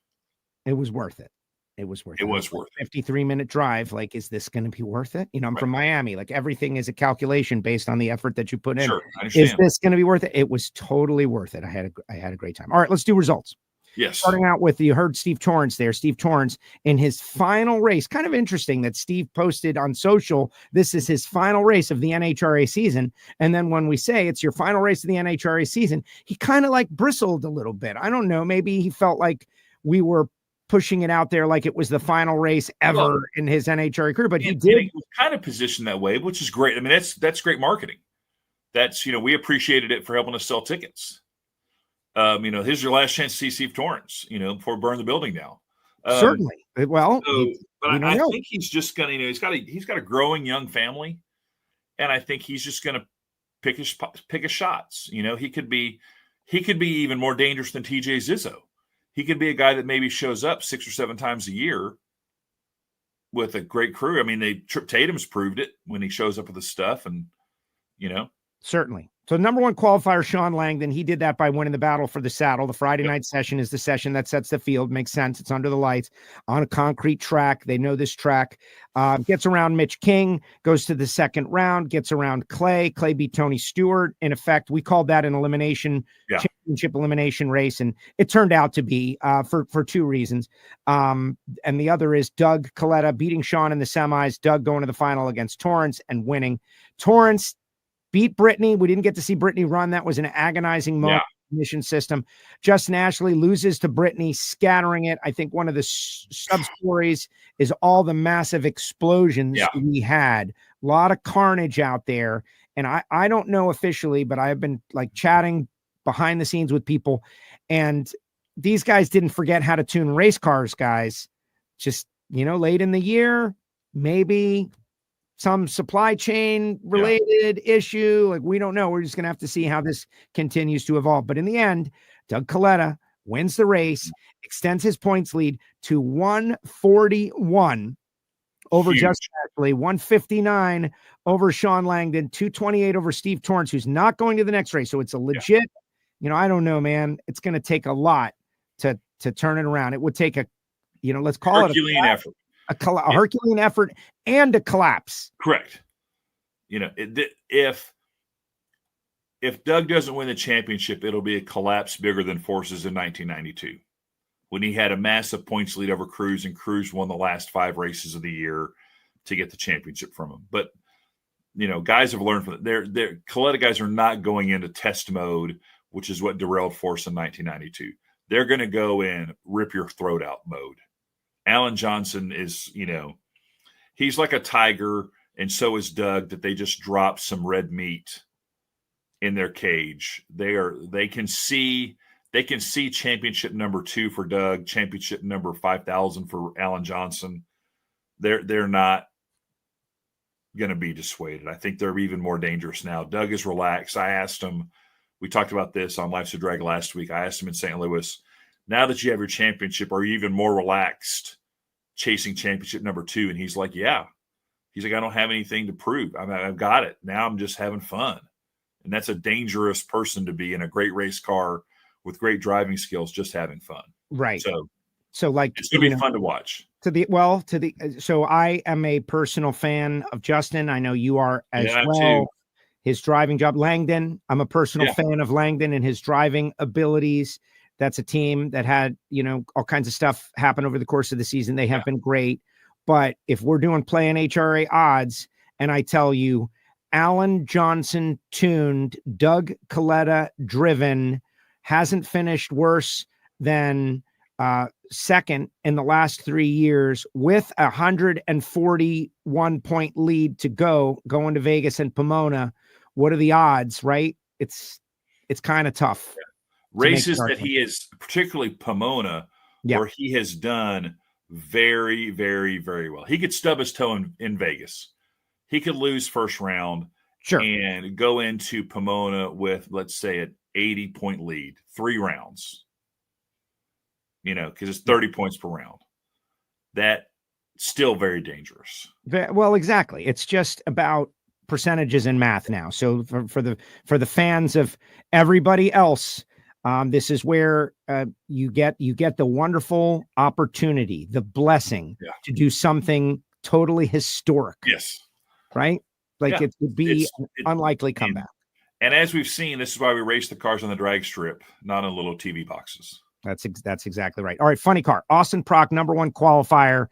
It was worth it. It was worth it. 53-minute drive. Like, is this going to be worth it? I'm from Miami. Like, everything is a calculation based on the effort that you put in. Sure, I understand. Is this going to be worth it? It was totally worth it. I had a great time. All right, let's do results. Yes. Starting out with, you heard Steve Torrence there. Steve Torrence in his final race. Kind of interesting that Steve posted on social, this is his final race of the NHRA season. And then when we say it's your final race of the NHRA season, he kind of like bristled a little bit. I don't know. Maybe he felt like we were pushing it out there like it was the final race ever in his NHRA career, but he did. He was kind of positioned that way, which is great. I mean, that's great marketing. That's, we appreciated it for helping us sell tickets. Here's your last chance to see Steve Torrence, before we burn the building down. Certainly. Well, I think he's just going to, he's got a growing young family, and I think he's just going to pick his shots. He could be even more dangerous than TJ Zizzo. He could be a guy that maybe shows up 6 or 7 times a year with a great crew. I mean, Trip Tatum's proved it when he shows up with the stuff, and certainly. So number one qualifier, Sean Langdon, he did that by winning the battle for the saddle. The Friday night session is the session that sets the field. Makes sense. It's under the lights on a concrete track. They know this track. Gets around Mitch King, goes to the second round, gets around Clay. Clay beat Tony Stewart. In effect, we called that an championship elimination race, and it turned out to be for 2 reasons. And the other is Doug Coletta beating Sean in the semis, Doug going to the final against Torrence and winning. Torrence beat Brittany. We didn't get to see Brittany run. That was an agonizing moment. Mission system. Justin Ashley loses to Brittany, scattering it. I think one of the sub-stories is all the massive explosions we had. A lot of carnage out there. And I don't know officially, but I have been like chatting behind the scenes with people, and these guys didn't forget how to tune race cars, guys. Just, late in the year, maybe some supply chain related issue. Like, we don't know. We're just going to have to see how this continues to evolve. But in the end, Doug Coletta wins the race, extends his points lead to 141 over Huge. Justin Ashley, 159 over Sean Langdon, 228 over Steve Torrance, who's not going to the next race. So it's a legit, I don't know, man. It's going to take a lot to turn it around. It would take a, let's call Herculean effort. A Herculean effort and a collapse. Correct. If Doug doesn't win the championship, it'll be a collapse bigger than Force's in 1992, when he had a massive points lead over Cruz, and Cruz won the last 5 races of the year to get the championship from him. But guys have learned from it. Their Coletta guys are not going into test mode, which is what derailed Force in 1992. They're going to go in rip your throat out mode. Alan Johnson is, he's like a tiger, and so is Doug, that they just dropped some red meat in their cage. They can see championship number 2 for Doug, championship number 5,000 for Alan Johnson. They're not going to be dissuaded. I think they're even more dangerous now. Doug is relaxed. I asked him, we talked about this on Life's a Drag last week. I asked him in St. Louis, now that you have your championship, are you even more relaxed chasing championship number 2? And he's like, yeah. He's like, I don't have anything to prove. I've got it. Now I'm just having fun. And that's a dangerous person to be in a great race car with great driving skills, just having fun. Right. So like, it's going to be fun to watch. So I am a personal fan of Justin. I know you are as well. Too. His driving job, Langdon. I'm a personal fan of Langdon and his driving abilities. That's a team that had, all kinds of stuff happen over the course of the season. They have been great. But if we're doing play NHRA odds, and I tell you, Alan Johnson tuned, Doug Coletta driven, hasn't finished worse than second in the last 3 years, with a 141 point lead to going to Vegas and Pomona. What are the odds, right? It's kind of tough. Races that he is, particularly Pomona, where he has done very, very, very well. He could stub his toe in Vegas. He could lose first round and go into Pomona with, let's say, an 80-point lead, 3 rounds. Because it's 30 points per round. That's still very dangerous. Well, exactly. It's just about percentages and math now. So for the fans of everybody else, this is where you get the wonderful opportunity, the blessing to do something totally historic. Yes. Right? Like it would be an unlikely comeback. And as we've seen, this is why we race the cars on the drag strip, not in little TV boxes. That's exactly right. All right, funny car. Austin Prock, number 1 qualifier,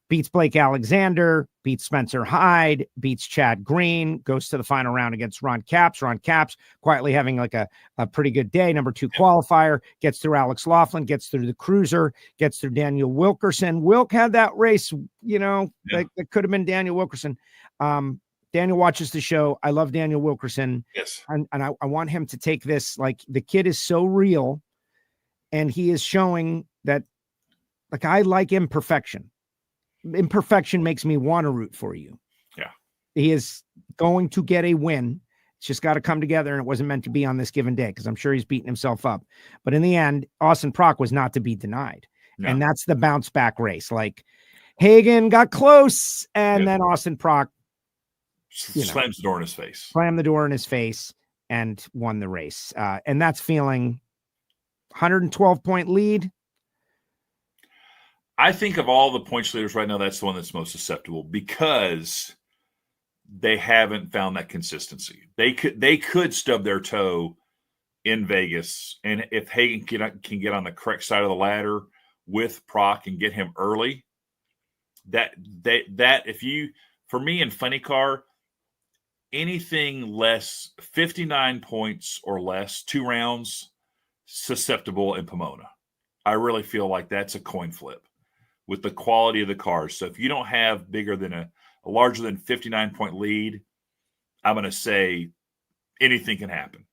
beats Blake Alexander, beats Spencer Hyde, beats Chad Green, goes to the final round against Ron Capps. Ron Capps quietly having like a pretty good day. Number 2 qualifier, gets through Alex Laughlin, gets through the Cruiser, gets through Daniel Wilkerson. Wilk had that race, that could have been Daniel Wilkerson. Daniel watches the show. I love Daniel Wilkerson. Yes. And I want him to take this, like, the kid is so real, and he is showing that, like, I like imperfection. Imperfection makes me want to root for you. Yeah. He is going to get a win. It's just got to come together, and it wasn't meant to be on this given day, because I'm sure he's beating himself up. But in the end, Austin Prock was not to be denied. No. And that's the bounce back race. Like, Hagen got close, and then Austin Prock slams the door in his face. Slammed the door in his face and won the race. And that's feeling 112-point lead. I think of all the points leaders right now, that's the one that's most susceptible, because they haven't found that consistency. They could stub their toe in Vegas, and if Hagen can get on the correct side of the ladder with Prock and get him early, for me in funny car, anything less 59 points or less, 2 rounds, susceptible in Pomona. I really feel like that's a coin flip with the quality of the cars. So if you don't have bigger than a larger than 59-point lead, I'm going to say anything can happen.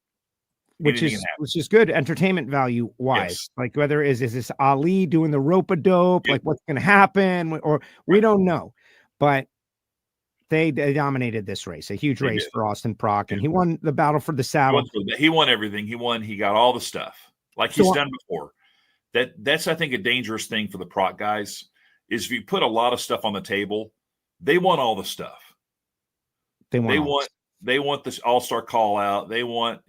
Which is good entertainment value wise. Yes. Like, whether is this Ali doing the rope-a-dope, like what's going to happen, or we don't know. But they dominated this race, a huge race for Austin Prock, and he won the battle for the saddle. He won everything. He got all the stuff like he's done before. That's, I think, a dangerous thing for the Prock guys is if you put a lot of stuff on the table, They want all the stuff. They want this all-star call out. They want,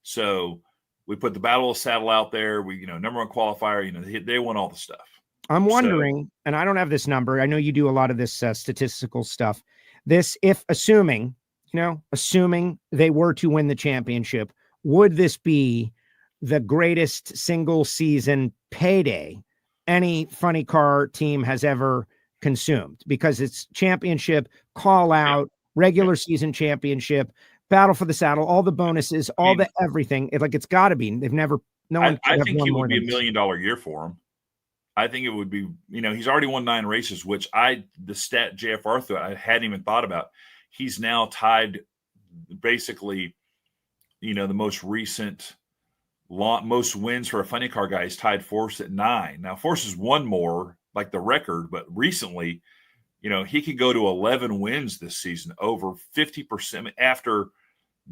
so we put the Battle of the Saddle out there. We, number one qualifier, they want all the stuff. I'm wondering, and I don't have this number. I know you do a lot of this statistical stuff. If assuming they were to win the championship, would this be the greatest single season payday any funny car team has ever consumed? Because it's championship, call out, regular season championship, battle for the saddle, all the bonuses, the everything. It's got to be. They've never. No one. I think it would be $1 million year for him. I think it would be. He's already won 9 races, which the stat JFR threw I hadn't even thought about. He's now tied, basically, the most recent most wins for a funny car guy is tied Force at 9. Now Force has won more, like the record, but recently, he could go to 11 wins this season, over 50% after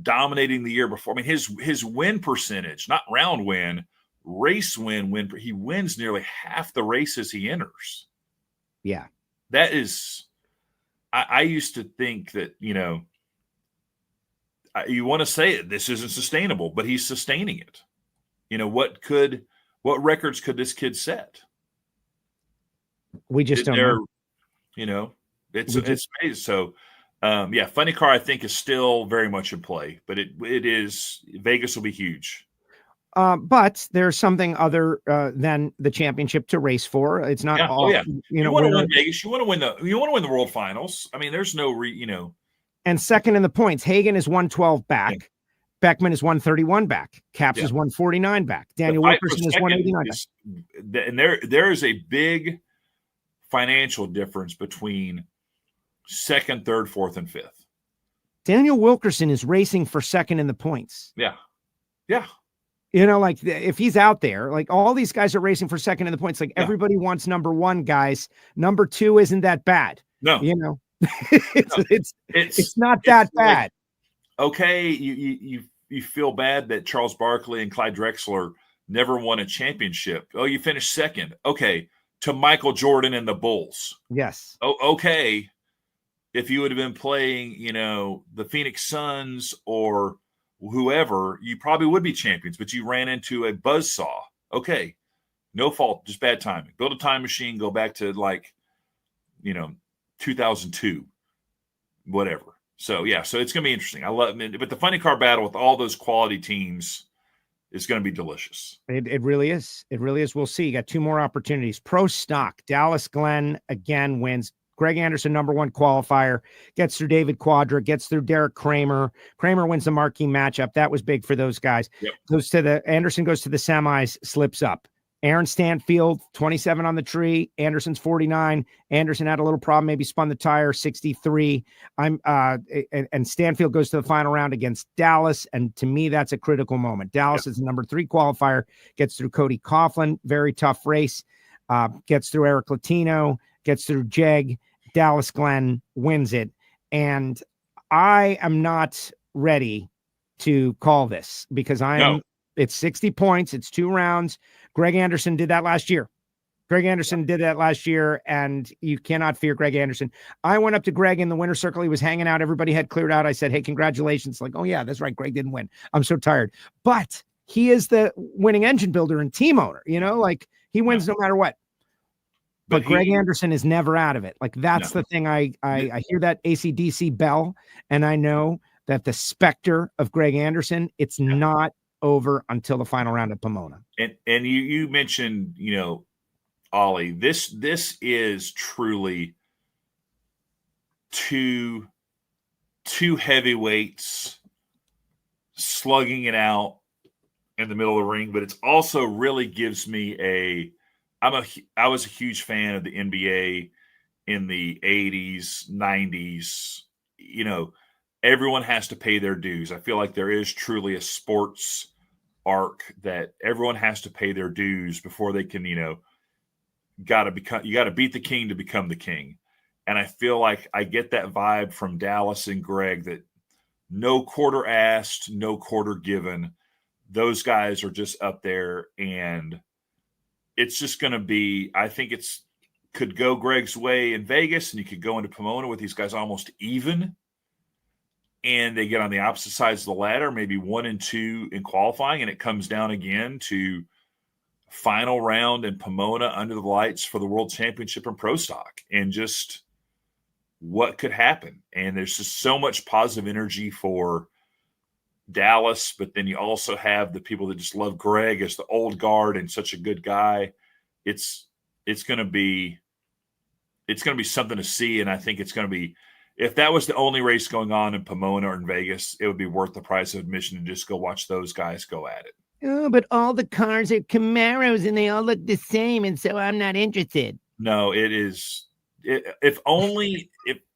dominating the year before. I mean, his win percentage, not round win, race win, he wins nearly half the races he enters. Yeah. That is, I used to think that, you want to say it, this isn't sustainable, but he's sustaining it. What records could this kid set? We just don't know. It's amazing. So, funny car, I think, is still very much in play, but it is, Vegas will be huge. But there's something other than the championship to race for. It's not all. You want to win Vegas. You want to win the World Finals. I mean, there's no And second in the points, Hagan is 112 back. Yeah. Beckman is 131 back. Caps is 149 back. Daniel Wilkerson is 189 back. And there is a big financial difference between second, third, fourth, and fifth. Daniel Wilkerson is racing for second in the points. Yeah. Yeah. If he's out there, all these guys are racing for second in the points. Everybody wants number 1, guys. Number 2 isn't that bad. No. It's not that bad. Okay, you feel bad that Charles Barkley and Clyde Drexler never won a championship. Oh, you finished second. Okay, to Michael Jordan and the Bulls. Yes. Oh, okay. If you would have been playing, the Phoenix Suns or whoever, you probably would be champions, but you ran into a buzzsaw. Okay, no fault, just bad timing. Build a time machine, go back to 2002, whatever. So it's going to be interesting. I love it, but the funny car battle with all those quality teams is going to be delicious. It really is. It really is. We'll see. You got 2 more opportunities. Pro Stock, Dallas Glenn again wins. Greg Anderson, number 1 qualifier, gets through David Quadra, gets through Derek Kramer. Kramer wins the marquee matchup. That was big for those guys. Yep. Anderson goes to the semis, slips up. Aaron Stanfield, 27 on the tree. Anderson's 49. Anderson had a little problem, maybe spun the tire, 63. And Stanfield goes to the final round against Dallas. And to me, that's a critical moment. Dallas is the number 3 qualifier, gets through Cody Coughlin, very tough race, gets through Eric Latino, gets through Jeg. Dallas Glenn wins it. And I am not ready to call this because it's 60 points. It's 2 rounds. Greg Anderson did that last year. And you cannot fear Greg Anderson. I went up to Greg in the winner's circle. He was hanging out. Everybody had cleared out. I said, hey, congratulations. Oh, yeah, that's right. Greg didn't win. I'm so tired. But he is the winning engine builder and team owner. He wins no matter what. But Greg Anderson is never out of it. That's the thing. I hear that AC/DC bell, and I know that the specter of Greg Anderson, it's not over until the final round at Pomona. And you mentioned, Ollie, this is truly two heavyweights slugging it out in the middle of the ring, but it's also really gives me I was a huge fan of the NBA in the 80s, 90s. Everyone has to pay their dues. I feel like there is truly a sports arc that everyone has to pay their dues before they can, you got to beat the king to become the king. And I feel like I get that vibe from Dallas and Greg that no quarter asked, no quarter given. Those guys are just up there, and it's just going to be, I think it's could go Greg's way in Vegas, and you could go into Pomona with these guys almost even, and they get on the opposite sides of the ladder, maybe 1 and 2 in qualifying, and it comes down again to final round in Pomona under the lights for the World Championship in Pro Stock, and just what could happen. And there's just so much positive energy for Dallas, but then you also have the people that just love Greg as the old guard and such a good guy. It's going to be something to see, and I think it's going to be, if that was the only race going on in Pomona or in Vegas, it would be worth the price of admission to just go watch those guys go at it. Oh, but all the cars are Camaros and they all look the same, and so I'm not interested. No, it is. If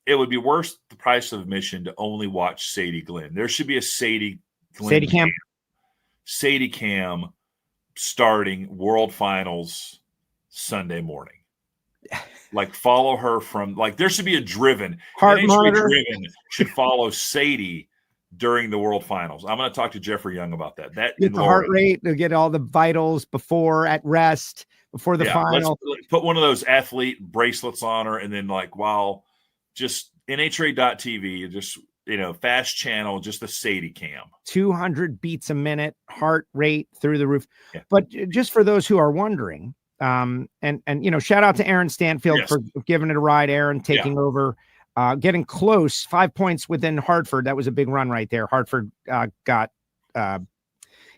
it would be worth the price of admission to only watch Sadie Glenn. There should be a Sadie Cam starting World Finals Sunday morning. Like, follow her from, like, there should be a driven. Heart monitor. Driven should follow Sadie during the World Finals. I'm going to talk to Jeffrey Young about that. Get the heart rate, to get all the vitals before, at rest, before the final. Let's put one of those athlete bracelets on her, and then, like, while just NHRA.TV, just, fast channel, just the Sadie Cam. 200 beats a minute, heart rate through the roof. Yeah. But just for those who are wondering, and shout out to Aaron Stanfield for giving it a ride. Aaron taking over, getting close, 5 points within Hartford. That was a big run right there. Hartford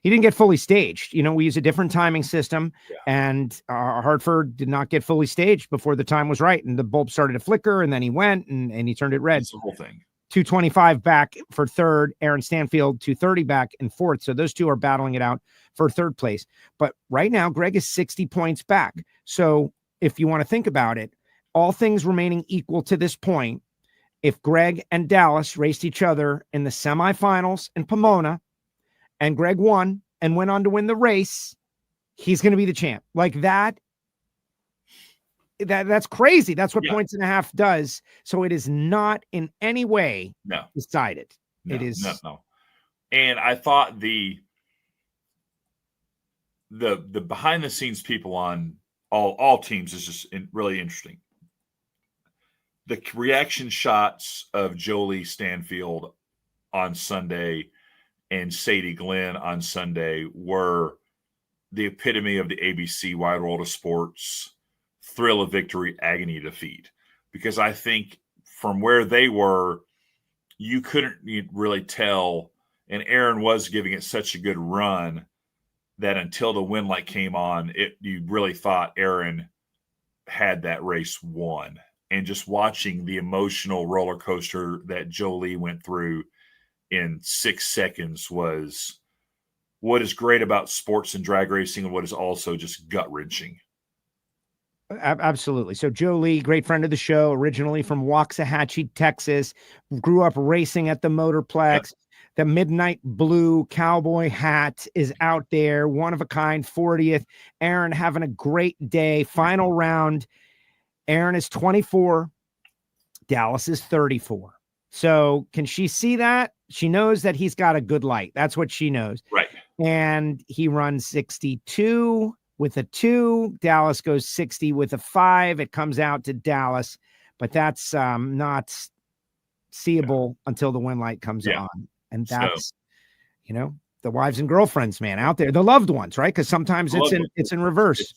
he didn't get fully staged. We use a different timing system, and Hartford did not get fully staged before the time was right, and the bulb started to flicker, and then he went and he turned it red. That's the whole thing. 225 back for third, Aaron Stanfield 230 back in fourth. So those two are battling it out for third place. But right now, Greg is 60 points back. So if you want to think about it, all things remaining equal to this point, if Greg and Dallas raced each other in the semifinals in Pomona, and Greg won and went on to win the race, he's going to be the champ. Like that. That's crazy. That's what points and a half does. So it is not in any way decided. It is no. And I thought the behind the scenes people on all teams is just really interesting. The reaction shots of Jolie Stanfield on Sunday and Sadie Glenn on Sunday were the epitome of the ABC Wide World of Sports thrill of victory, agony of defeat. Because I think from where they were, you couldn't really tell, and Aaron was giving it such a good run that until the win light came on, you really thought Aaron had that race won. And just watching the emotional roller coaster that Jolie went through in 6 seconds was what is great about sports and drag racing, and what is also just gut-wrenching. Absolutely. So Jolie, great friend of the show, originally from Waxahachie, Texas, grew up racing at the Motorplex. The midnight blue cowboy hat is out there, one of a kind, 40th. Aaron having a great day. Final round. Aaron is 24. Dallas is 34. So can she see that? She knows that he's got a good light. That's what she knows. Right. And he runs 62 with a 2. Dallas goes 60 with a 5. It comes out to Dallas, but that's not seeable until the win light comes on. And that's, the wives and girlfriends, man, out there, the loved ones, right? Because sometimes it's in reverse.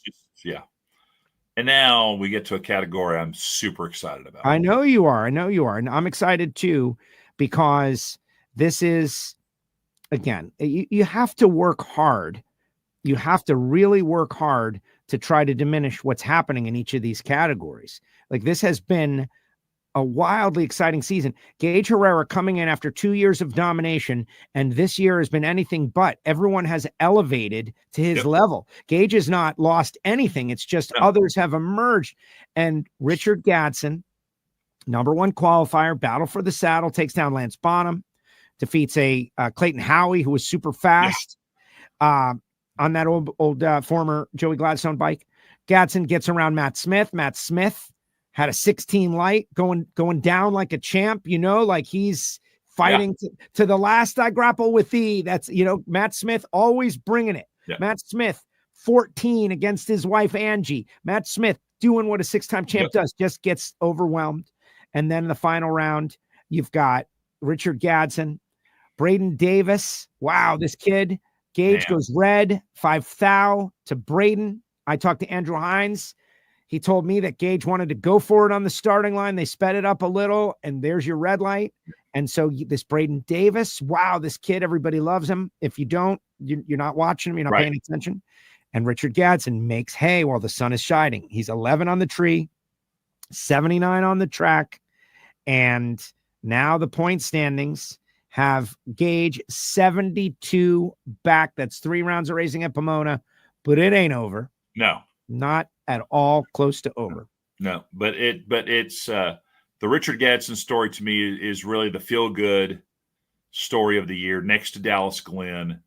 And now we get to a category I'm super excited about. I know you are. And I'm excited too, because this is, again, you have to work hard. You have to really work hard to try to diminish what's happening in each of these categories. Like, this has been a wildly exciting season. Gage Herrera coming in after 2 years of domination, and this year has been anything but. Everyone has elevated to his level. Gage has not lost anything. It's just others have emerged. And Richard Gadsden, number 1 qualifier, battle for the saddle, takes down Lance Bonham, defeats a Clayton Howey, who was super fast on that old former Joey Gladstone bike. Gadsden gets around Matt Smith. Matt Smith had a 16 light going down like a champ, like he's fighting to the last I grapple with thee. That's, Matt Smith always bringing it. Yeah. Matt Smith, 14 against his wife, Angie. Matt Smith, doing what a 6-time champ does, just gets overwhelmed. And then in the final round, you've got Richard Gadsden, Braden Davis. Wow, this kid. Gage goes red, 5 thou to Braden. I talked to Andrew Hines. He told me that Gage wanted to go for it on the starting line. They sped it up a little, and there's your red light. And so this Braden Davis, wow, this kid, everybody loves him. If you don't, you're not watching him, you're not paying attention. And Richard Gadsden makes hay while the sun is shining. He's 11 on the tree, 79 on the track. And now the point standings have Gage 72 back. That's 3 rounds of racing at Pomona, but it ain't over. No, not at all close to over. No, but it's the Richard Gadsden story to me is really the feel good story of the year next to Dallas Glenn.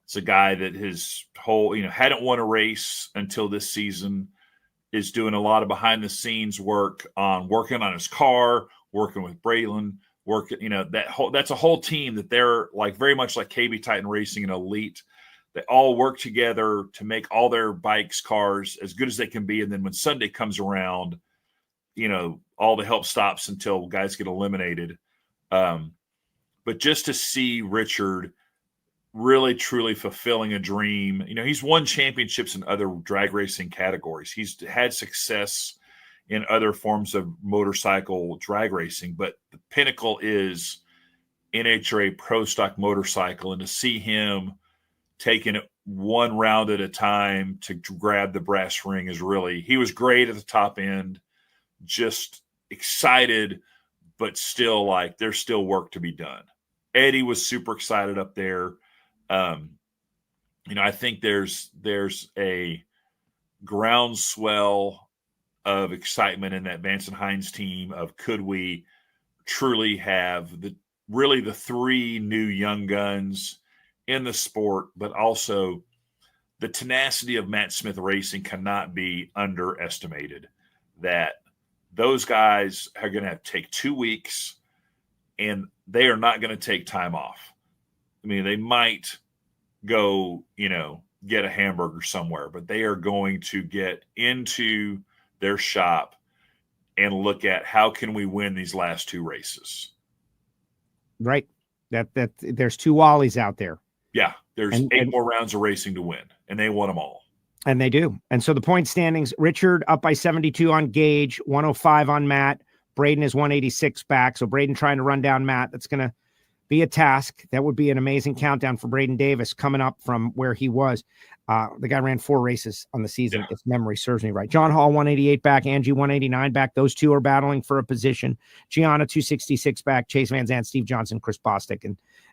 It's a guy that his whole, hadn't won a race until this season, is doing a lot of behind the scenes working on his car, working with Braylon, that's a whole team that they're like very much like KB Titan Racing and Elite. They all work together to make all their bikes, cars as good as they can be. And then when Sunday comes around, all the help stops until guys get eliminated. But just to see Richard really, truly fulfilling a dream, he's won championships in other drag racing categories. He's had success in other forms of motorcycle drag racing, but the pinnacle is NHRA Pro Stock Motorcycle. And to see him taking it one round at a time to grab the brass ring he was great at the top end, just excited, but still like there's still work to be done. Eddie was super excited up there. I think there's a groundswell of excitement in that Vance and Hines team of could we truly have the 3 new young guns in the sport, but also the tenacity of Matt Smith Racing cannot be underestimated. That those guys are going to take 2 weeks and they are not going to take time off. I mean, they might go, get a hamburger somewhere, but they are going to get into their shop and look at how can we win these last 2 races. Right. That there's 2 Wallies out there. Yeah. There's 8 more rounds of racing to win, and they won them all. And they do. And so the point standings, Richard up by 72 on Gage, 105 on Matt. Braden is 186 back. So Braden trying to run down Matt. That's going to be a task. That would be an amazing countdown for Braden Davis coming up from where he was. The guy ran 4 races on the season, if memory serves me right. John Hall, 188 back. Angie, 189 back. Those 2 are battling for a position. Gianna, 266 back. Chase Van Zandt, Steve Johnson, Chris Bostic,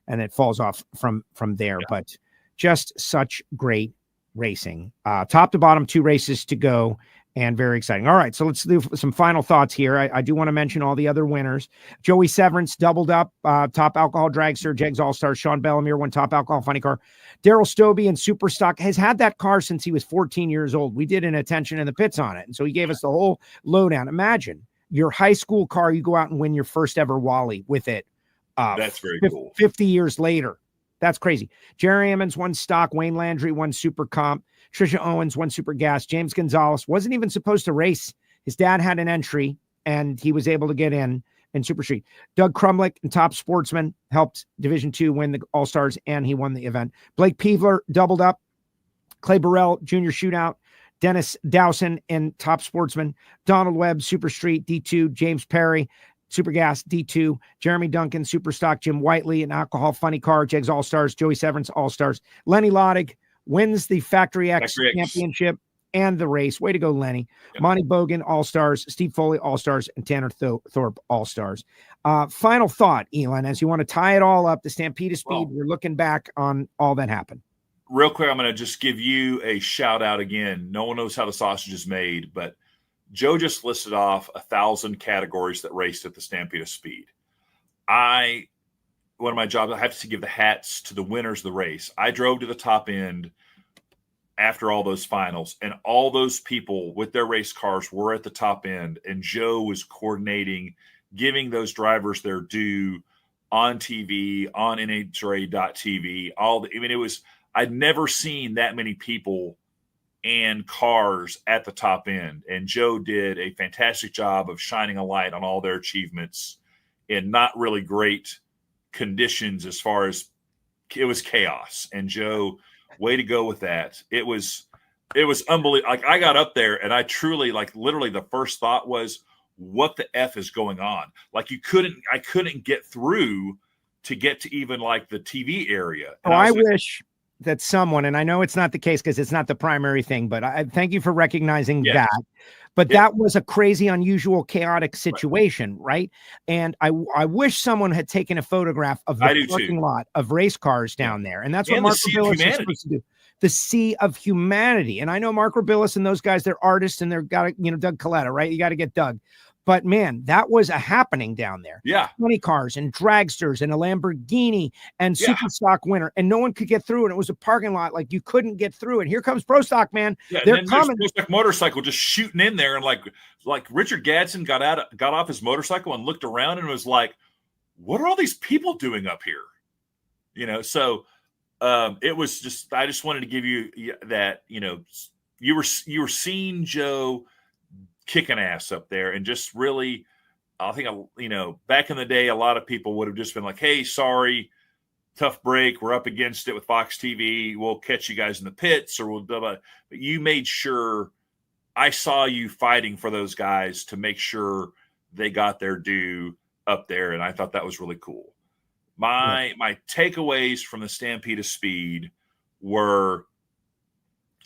and it falls off from there. Yeah. But just such great racing. Top to bottom, 2 races to go. And very exciting. All right, so let's do some final thoughts here. I do want to mention all the other winners. Joey Severance doubled up, top alcohol dragster, Jegs All-Stars. Sean Bellamere won top alcohol funny car. Daryl Stobie in Superstock has had that car since he was 14 years old. We did an attention in the pits on it, and so he gave us the whole lowdown. Imagine your high school car, you go out and win your first ever Wally with it. That's very cool. 50 years later. That's crazy. Jerry Emmons won stock. Wayne Landry won super comp. Trisha Owens won super gas. James Gonzalez wasn't even supposed to race. His dad had an entry and he was able to get in super street. Doug Crumlick and top sportsman helped Division II win the All-Stars and he won the event. Blake Peevler doubled up. Clay Burrell, junior shootout. Dennis Dowson in top sportsman. Donald Webb, super street, D2. James Perry, super gas, D2. Jeremy Duncan, super stock. Jim Whiteley, an alcohol funny car. Jegs All-Stars. Joey Severance, All-Stars. Lenny Loddig wins the Factory X championship and the race. Way to go, Lenny. Yep. Monty Bogan, All-Stars. Steve Foley, All-Stars. And Tanner Thorpe, All-Stars. Final thought, Elon, as you want to tie it all up, the Stampede of Speed, we're looking back on all that happened. Real quick, I'm going to just give you a shout out again. No one knows how the sausage is made, but Joe just listed off 1,000 categories that raced at the Stampede of Speed. One of my jobs, I have to give the hats to the winners of the race. I drove to the top end after all those finals, and all those people with their race cars were at the top end, and Joe was coordinating, giving those drivers their due on TV, on NHRA.TV. I'd never seen that many people and cars at the top end. And Joe did a fantastic job of shining a light on all their achievements in not really great conditions as far as it was chaos. And Joe, way to go with that. It was unbelievable. Like, I got up there and I truly, like, literally the first thought was, what the F is going on? Like, I couldn't get through to get to even like the TV area. And I wish that someone, and I know it's not the case because it's not the primary thing, but I thank you for recognizing that. But that was a crazy, unusual, chaotic situation, right? And I wish someone had taken a photograph of the parking lot of race cars down there. And that's what Mark Robillas is supposed to do. The sea of humanity. And I know Mark Robillas and those guys, they're artists and they're got, Doug Coletta, right? You got to get Doug. But man, that was a happening down there. Yeah. 20 cars and dragsters and a Lamborghini and super stock winner. And no one could get through. And it was a parking lot. Like, you couldn't get through. And here comes Pro Stock, man. Yeah, they're coming. Pro Stock motorcycle just shooting in there. And like Richard Gadsden got off his motorcycle and looked around and was like, what are all these people doing up here? So it was just, I just wanted to give you that, you were seeing Joe kicking ass up there, and just really, I think, back in the day, a lot of people would have just been like, hey, sorry, tough break, we're up against it with Fox TV, we'll catch you guys in the pits, or we'll blah, blah. But you made sure, I saw you fighting for those guys to make sure they got their due up there, and I thought that was really cool. My takeaways from the Stampede of Speed were,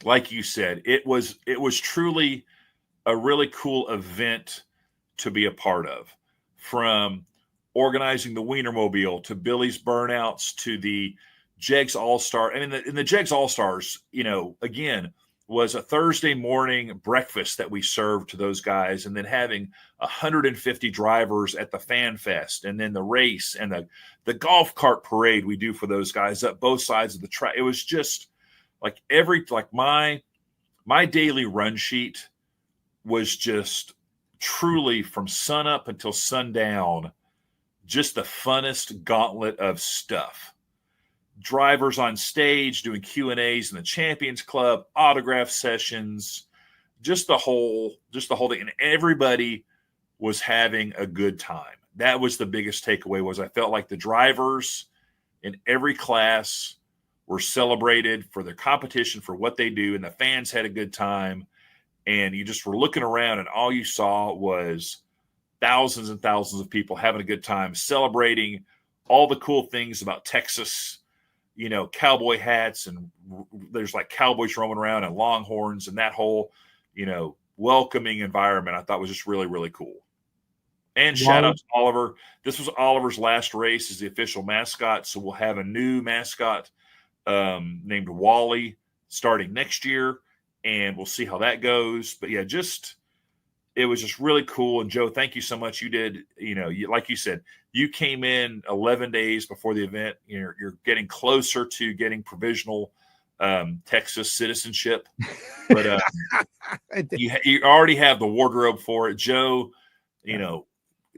like you said, it was truly a really cool event to be a part of, from organizing the Wienermobile to Billy's Burnouts to the Jegs All-Star. And in the Jegs All-Stars, again, was a Thursday morning breakfast that we served to those guys, and then having 150 drivers at the Fan Fest, and then the race and the golf cart parade we do for those guys up both sides of the track. It was just like my daily run sheet was just truly, from sun up until sundown, just the funnest gauntlet of stuff. Drivers on stage doing Q&As in the Champions Club, autograph sessions, just the whole thing. And everybody was having a good time. That was the biggest takeaway. Was I felt like the drivers in every class were celebrated for their competition, for what they do, and the fans had a good time. And you just were looking around, and all you saw was thousands and thousands of people having a good time, celebrating all the cool things about Texas, cowboy hats, and there's like cowboys roaming around and longhorns, and that whole, welcoming environment I thought was just really, really cool. And shout out to Oliver. This was Oliver's last race as the official mascot. So we'll have a new mascot named Wally starting next year. And we'll see how that goes. But yeah, it was just really cool. And Joe, thank you so much. You did, like you said, you came in 11 days before the event. You're getting closer to getting provisional Texas citizenship, but you already have the wardrobe for it. Joe,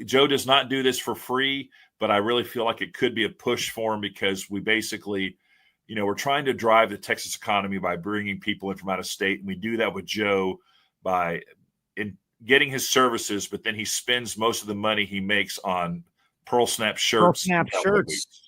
Joe does not do this for free, but I really feel like it could be a push for him, because we basically, we're trying to drive the Texas economy by bringing people in from out of state. And we do that with Joe by getting his services, but then he spends most of the money he makes on pearl snap shirts,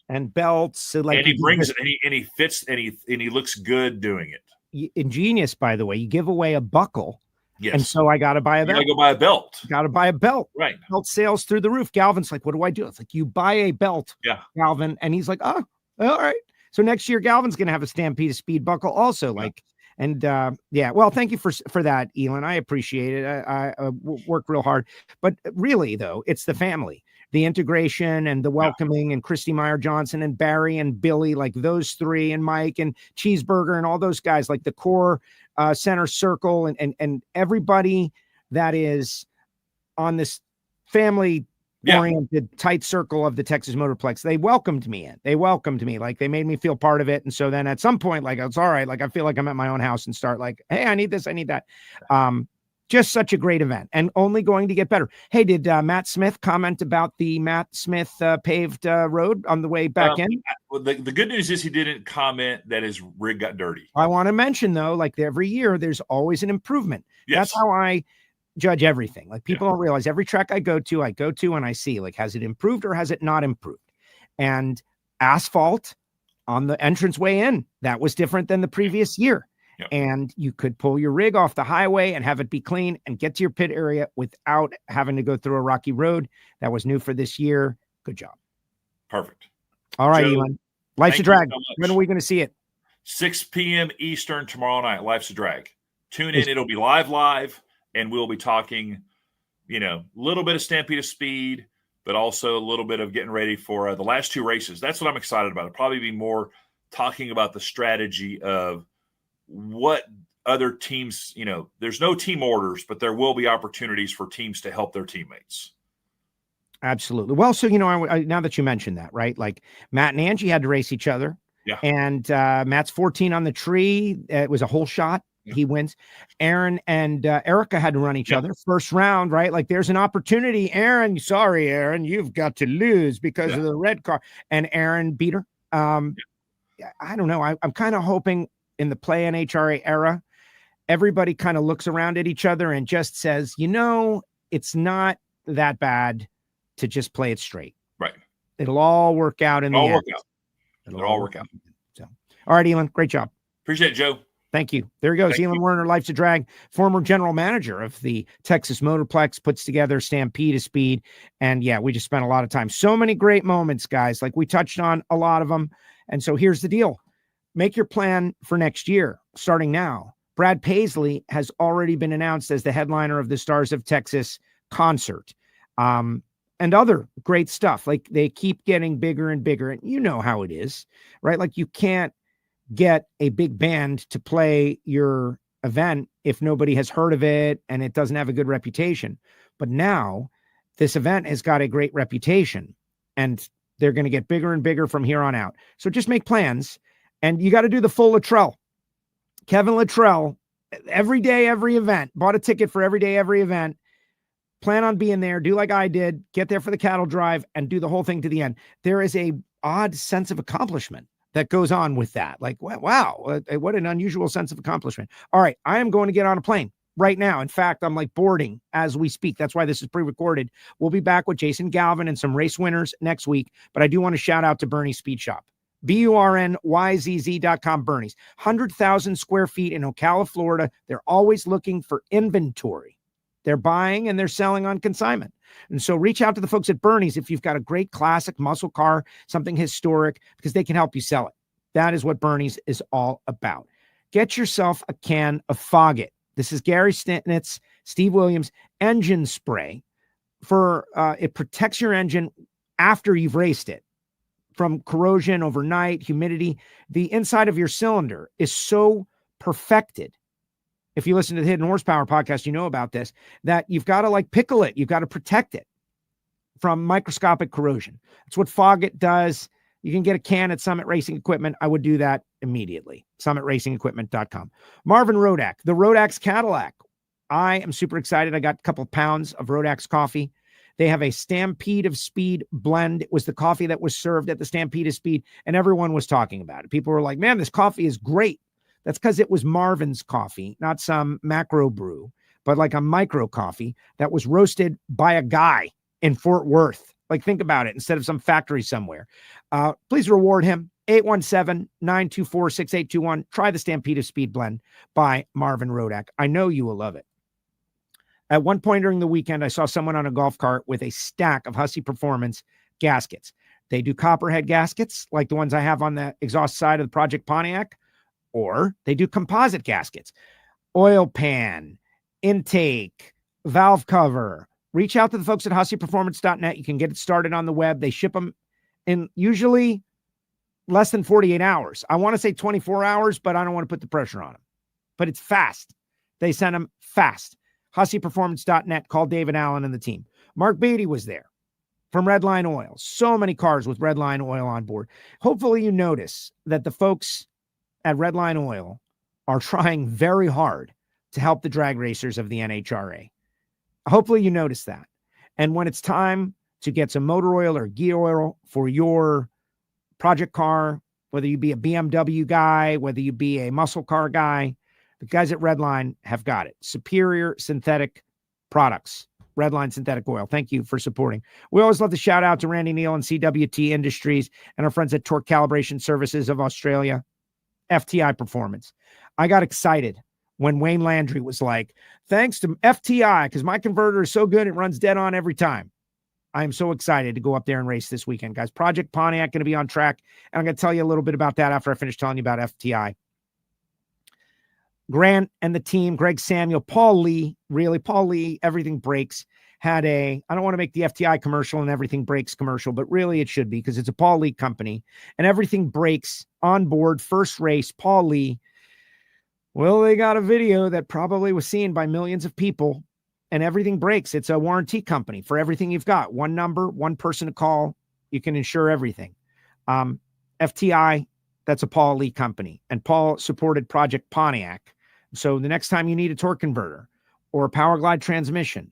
and belts. So and he brings it, and he fits, and he looks good doing it. Ingenious, by the way. You give away a buckle. Yes. And so I got to buy a belt. You got to go buy a belt. Got to buy a belt. Right. Belt sales through the roof. Galvin's like, what do I do? It's like, you buy a belt. Yeah. Galvin. And he's like, oh, all right. So next year, Galvin's going to have a Stampede of Speed buckle also. Well, thank you for that, Elon. I appreciate it. I work real hard. But really, though, it's the family, the integration and the welcoming, and Christy Meyer Johnson and Barry and Billy, like those three, and Mike and Cheeseburger and all those guys, like the core center circle, and everybody that is on this family oriented tight circle of the Texas Motorplex. They welcomed me in. Like, they made me feel part of it. And so then at some point, like, it's all right. Like, I feel like I'm at my own house and start like, hey, I need this, I need that. Just such a great event and only going to get better. Hey, did Matt Smith comment about the Matt Smith paved road on the way back in? Well, the good news is he didn't comment that his rig got dirty. I want to mention, though, like every year, there's always an improvement. Yes. That's how I judge everything. Like people don't realize every track I go to and I see, like, has it improved or has it not improved? And asphalt on the entranceway in, that was different than the previous year. Yep. And you could pull your rig off the highway and have it be clean and get to your pit area without having to go through a rocky road. That was new for this year. Good job. Perfect. All right, Joe, Elon. Life's a Drag. So when are we going to see it? 6 p.m. Eastern tomorrow night. Life's a Drag. Tune in. It'll be live, and we'll be talking, a little bit of Stampede of Speed, but also a little bit of getting ready for the last 2 races. That's what I'm excited about. It'll probably be more talking about the strategy of what other teams, there's no team orders, but there will be opportunities for teams to help their teammates. Absolutely. Well, so, now that you mentioned that, right? Like Matt and Angie had to race each other. Yeah. And Matt's 14 on the tree. It was a whole shot. Yeah. He wins. Aaron and Erica had to run each other first round, right? Like there's an opportunity. Sorry, Aaron, you've got to lose because of the red car. And Aaron beat her. I don't know. I'm kind of hoping in the Play NHRA era, everybody kind of looks around at each other and just says, it's not that bad to just play it straight. Right. It'll all work out in the end. It'll all work out. So, all right, Elon, great job. Appreciate it, Joe. Thank you. There he goes. Elon Werner, Life's a Drag, former general manager of the Texas Motorplex, puts together Stampede of Speed. And we just spent a lot of time. So many great moments, guys. Like we touched on a lot of them. And so here's the deal. Make your plan for next year, starting now. Brad Paisley has already been announced as the headliner of the Stars of Texas concert. And other great stuff. Like they keep getting bigger and bigger. And you know how it is, right? Like you can't get a big band to play your event if nobody has heard of it and it doesn't have a good reputation. But now this event has got a great reputation and they're going to get bigger and bigger from here on out. So just make plans and you got to do the full Luttrell. Kevin Luttrell, every day, every event, bought a ticket for every day, every event. Plan on being there, do like I did, get there for the cattle drive and do the whole thing to the end. There is a odd sense of accomplishment that goes on with that. Like, wow, what an unusual sense of accomplishment. All right, I am going to get on a plane right now. In fact, I'm like boarding as we speak. That's why this is pre-recorded. We'll be back with Jason Galvin and some race winners next week. But I do want to shout out to Bernie's Speed Shop. BURNYZZ.com, Bernie's. 100,000 square feet in Ocala, Florida. They're always looking for inventory. They're buying and they're selling on consignment. And so reach out to the folks at Bernie's if you've got a great classic muscle car, something historic, because they can help you sell it. That is what Bernie's is all about. Get yourself a can of Foggit. This is Gary Stintnitz, Steve Williams engine spray for it protects your engine after you've raced it from corrosion overnight, humidity. The inside of your cylinder is so perfected. If you listen to the Hidden Horsepower podcast, you know about this, that you've got to like pickle it. You've got to protect it from microscopic corrosion. That's what Foggit does. You can get a can at Summit Racing Equipment. I would do that immediately. SummitRacingEquipment.com. Marvin Rodak, the Rodax Cadillac. I am super excited. I got a couple of pounds of Rodax coffee. They have a Stampede of Speed blend. It was the coffee that was served at the Stampede of Speed, and everyone was talking about it. People were like, man, this coffee is great. That's because it was Marvin's coffee, not some macro brew, but like a micro coffee that was roasted by a guy in Fort Worth. Like, think about it, instead of some factory somewhere. Please reward him. 817-924-6821. Try the Stampede of Speed blend by Marvin Rodak. I know you will love it. At one point during the weekend, I saw someone on a golf cart with a stack of Hussey Performance gaskets. They do copperhead gaskets, like the ones I have on the exhaust side of the Project Pontiac, or they do composite gaskets, oil pan, intake, valve cover. Reach out to the folks at HusseyPerformance.net. You can get it started on the web. They ship them in usually less than 48 hours. I want to say 24 hours, but I don't want to put the pressure on them. But it's fast. They send them fast. HusseyPerformance.net. Call David Allen and the team. Mark Beatty was there from Redline Oil. So many cars with Redline Oil on board. Hopefully you notice that the folks at Redline Oil are trying very hard to help the drag racers of the NHRA. Hopefully you notice that. And when it's time to get some motor oil or gear oil for your project car, whether you be a BMW guy, whether you be a muscle car guy, the guys at Redline have got it. Superior synthetic products. Redline Synthetic Oil. Thank you for supporting. We always love to shout out to Randy Neal and CWT Industries and our friends at Torque Calibration Services of Australia. FTI Performance. I got excited when Wayne Landry was like, thanks to FTI, because my converter is so good, it runs dead on every time. I am so excited to go up there and race this weekend, guys. Project Pontiac going to be on track, and I'm going to tell you a little bit about that after I finish telling you about FTI. Grant and the team, Greg Samuel, Paul Lee, Everything Breaks, had I don't want to make the FTI commercial and Everything Breaks commercial, but really it should be because it's a Paul Lee company, and Everything Breaks on board, first race, Paul Lee. Well, they got a video that probably was seen by millions of people, and Everything Breaks. It's a warranty company for everything you've got. One number, one person to call. You can insure everything. FTI, that's a Paul Lee company, and Paul supported Project Pontiac. So the next time you need a torque converter or a power glide transmission,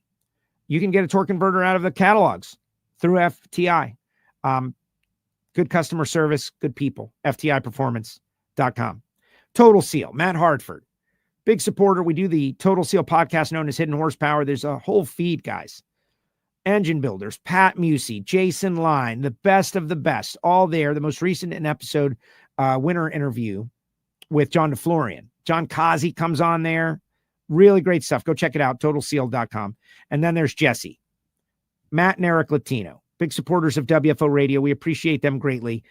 you can get a torque converter out of the catalogs through FTI. Good customer service, good people. FTIperformance.com. Total Seal, Matt Hartford, big supporter. We do the Total Seal podcast known as Hidden Horsepower. There's a whole feed, guys. Engine Builders, Pat Musey, Jason Line, the best of the best, all there. The most recent episode winner interview with John DeFlorian. John Kazi comes on there. Really great stuff. Go check it out, totalseal.com. And then there's Jesse, Matt and Eric Latino, big supporters of WFO Radio. We appreciate them greatly.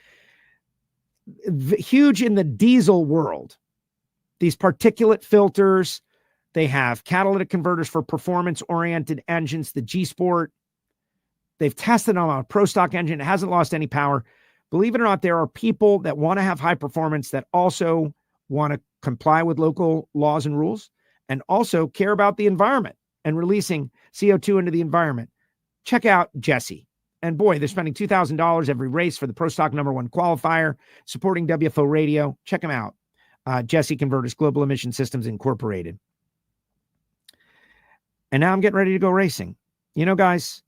Huge in the diesel world. These particulate filters, they have catalytic converters for performance-oriented engines, the G-Sport. They've tested on a Pro Stock engine. It hasn't lost any power. Believe it or not, there are people that want to have high performance that also want to comply with local laws and rules and also care about the environment and releasing CO2 into the environment. Check out Jesse. And boy, they're spending $2,000 every race for the Pro Stock #1 qualifier, supporting WFO Radio. Check them out. Jesse Converters, Global Emission Systems Incorporated. And now I'm getting ready to go racing. You know, guys,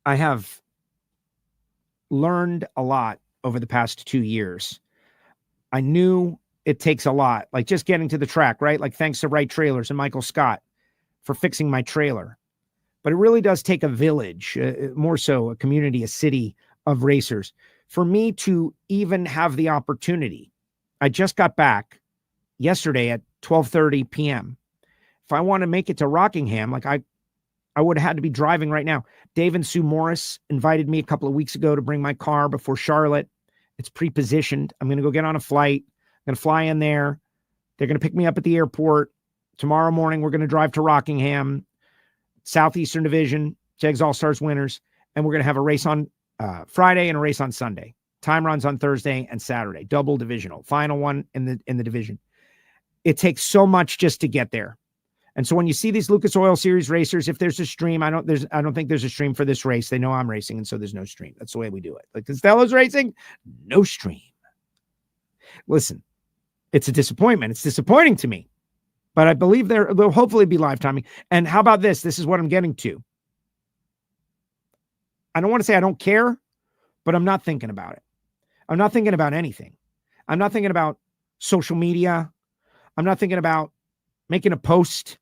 I have learned a lot over the past 2 years. I knew it takes a lot, like just getting to the track, right? Like thanks to Wright Trailers and Michael Scott for fixing my trailer. But it really does take a village, more so a community, a city of racers, for me to even have the opportunity. I just got back yesterday at 12:30 p.m. If I want to make it to Rockingham, like I would have had to be driving right now. Dave and Sue Morris invited me a couple of weeks ago to bring my car before Charlotte. It's pre-positioned. I'm going to go get on a flight. I'm going to fly in there. They're going to pick me up at the airport. Tomorrow morning, we're going to drive to Rockingham, Southeastern Division, Jegs All-Stars winners, and we're going to have a race on Friday and a race on Sunday. Time runs on Thursday and Saturday, double divisional, final one in the division. It takes so much just to get there. And so when you see these Lucas Oil Series racers, if there's a stream, I don't think there's a stream for this race. They know I'm racing, and so there's no stream. That's the way we do it. Like Costello's racing, no stream. Listen, it's a disappointment. It's disappointing to me, but I believe they'll hopefully be live timing. And how about this? This is what I'm getting to. I don't want to say I don't care, but I'm not thinking about it. I'm not thinking about anything. I'm not thinking about social media. I'm not thinking about making a post.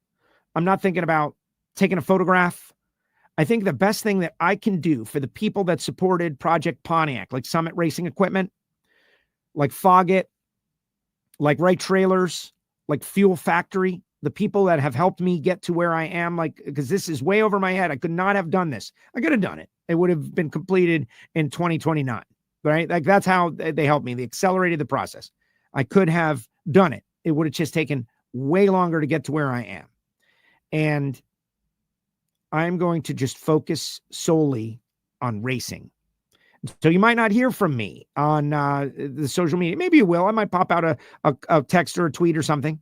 I'm not thinking about taking a photograph. I think the best thing that I can do for the people that supported Project Pontiac, like Summit Racing Equipment, like Foggett, like Wright Trailers, like Fuel Factory, the people that have helped me get to where I am, like, because this is way over my head. I could not have done this. I could have done it. It would have been completed in 2029, right? Like that's how they helped me. They accelerated the process. I could have done it. It would have just taken way longer to get to where I am. And I'm going to just focus solely on racing. So you might not hear from me on the social media. Maybe you will. I might pop out a text or a tweet or something.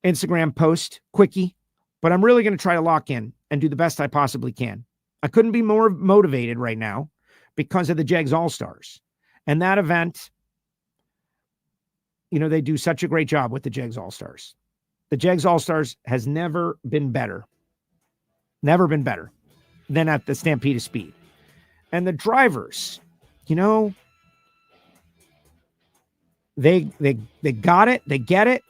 Instagram post, quickie. But I'm really going to try to lock in and do the best I possibly can. I couldn't be more motivated right now because of the Jegs All-Stars. And that event, you know, they do such a great job with the Jegs All-Stars. the Jegs All-Stars has never been better than at the Stampede of Speed. And the drivers, you know, they got it. They get it.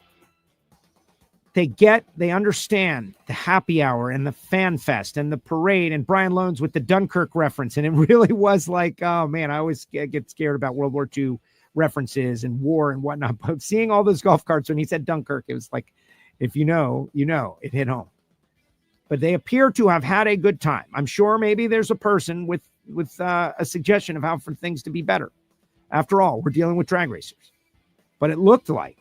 They understand the happy hour and the fan fest and the parade, and Brian Loans with the Dunkirk reference. And it really was like, oh man, I always get scared about World War II references and war and whatnot. But seeing all those golf carts when he said Dunkirk, it was like, if you know, it hit home. But they appear to have had a good time. I'm sure maybe there's a person with a suggestion of how for things to be better. After all, we're dealing with drag racers. But it looked like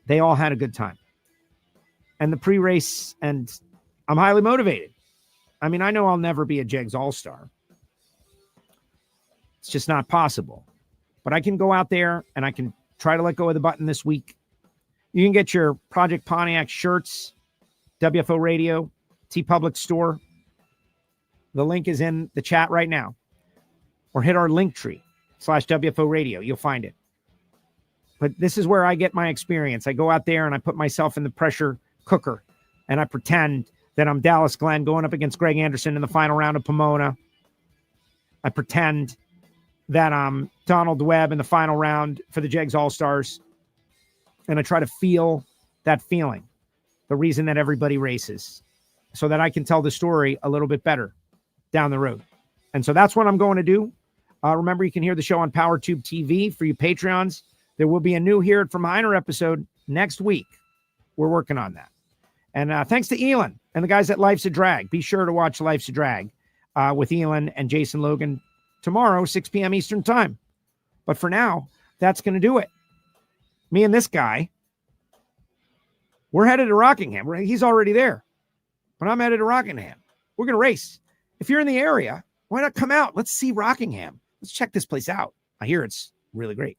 they all had a good time. And the pre-race, and I'm highly motivated. I mean, I know I'll never be a Jegs All-Star. It's just not possible. But I can go out there and I can try to let go of the button this week. You can get your Project Pontiac shirts, WFO Radio, TeePublic store. The link is in the chat right now. Or hit our Linktree/WFO Radio. You'll find it. But this is where I get my experience. I go out there and I put myself in the pressure cooker and I pretend that I'm Dallas Glenn going up against Greg Anderson in the final round of Pomona. I pretend that I'm Donald Webb in the final round for the Jegs All-Stars. And I try to feel that feeling, the reason that everybody races, so that I can tell the story a little bit better down the road. And so that's what I'm going to do. Remember, you can hear the show on PowerTube TV for you Patreons. There will be a new Hear It From Heiner episode next week. We're working on that. And thanks to Elon and the guys at Life's a Drag. Be sure to watch Life's a Drag with Elon and Jason Logan tomorrow, 6 p.m. Eastern time. But for now, that's going to do it. Me and this guy, we're headed to Rockingham. He's already there. But I'm headed to Rockingham. We're going to race. If you're in the area, why not come out? Let's see Rockingham. Let's check this place out. I hear it's really great.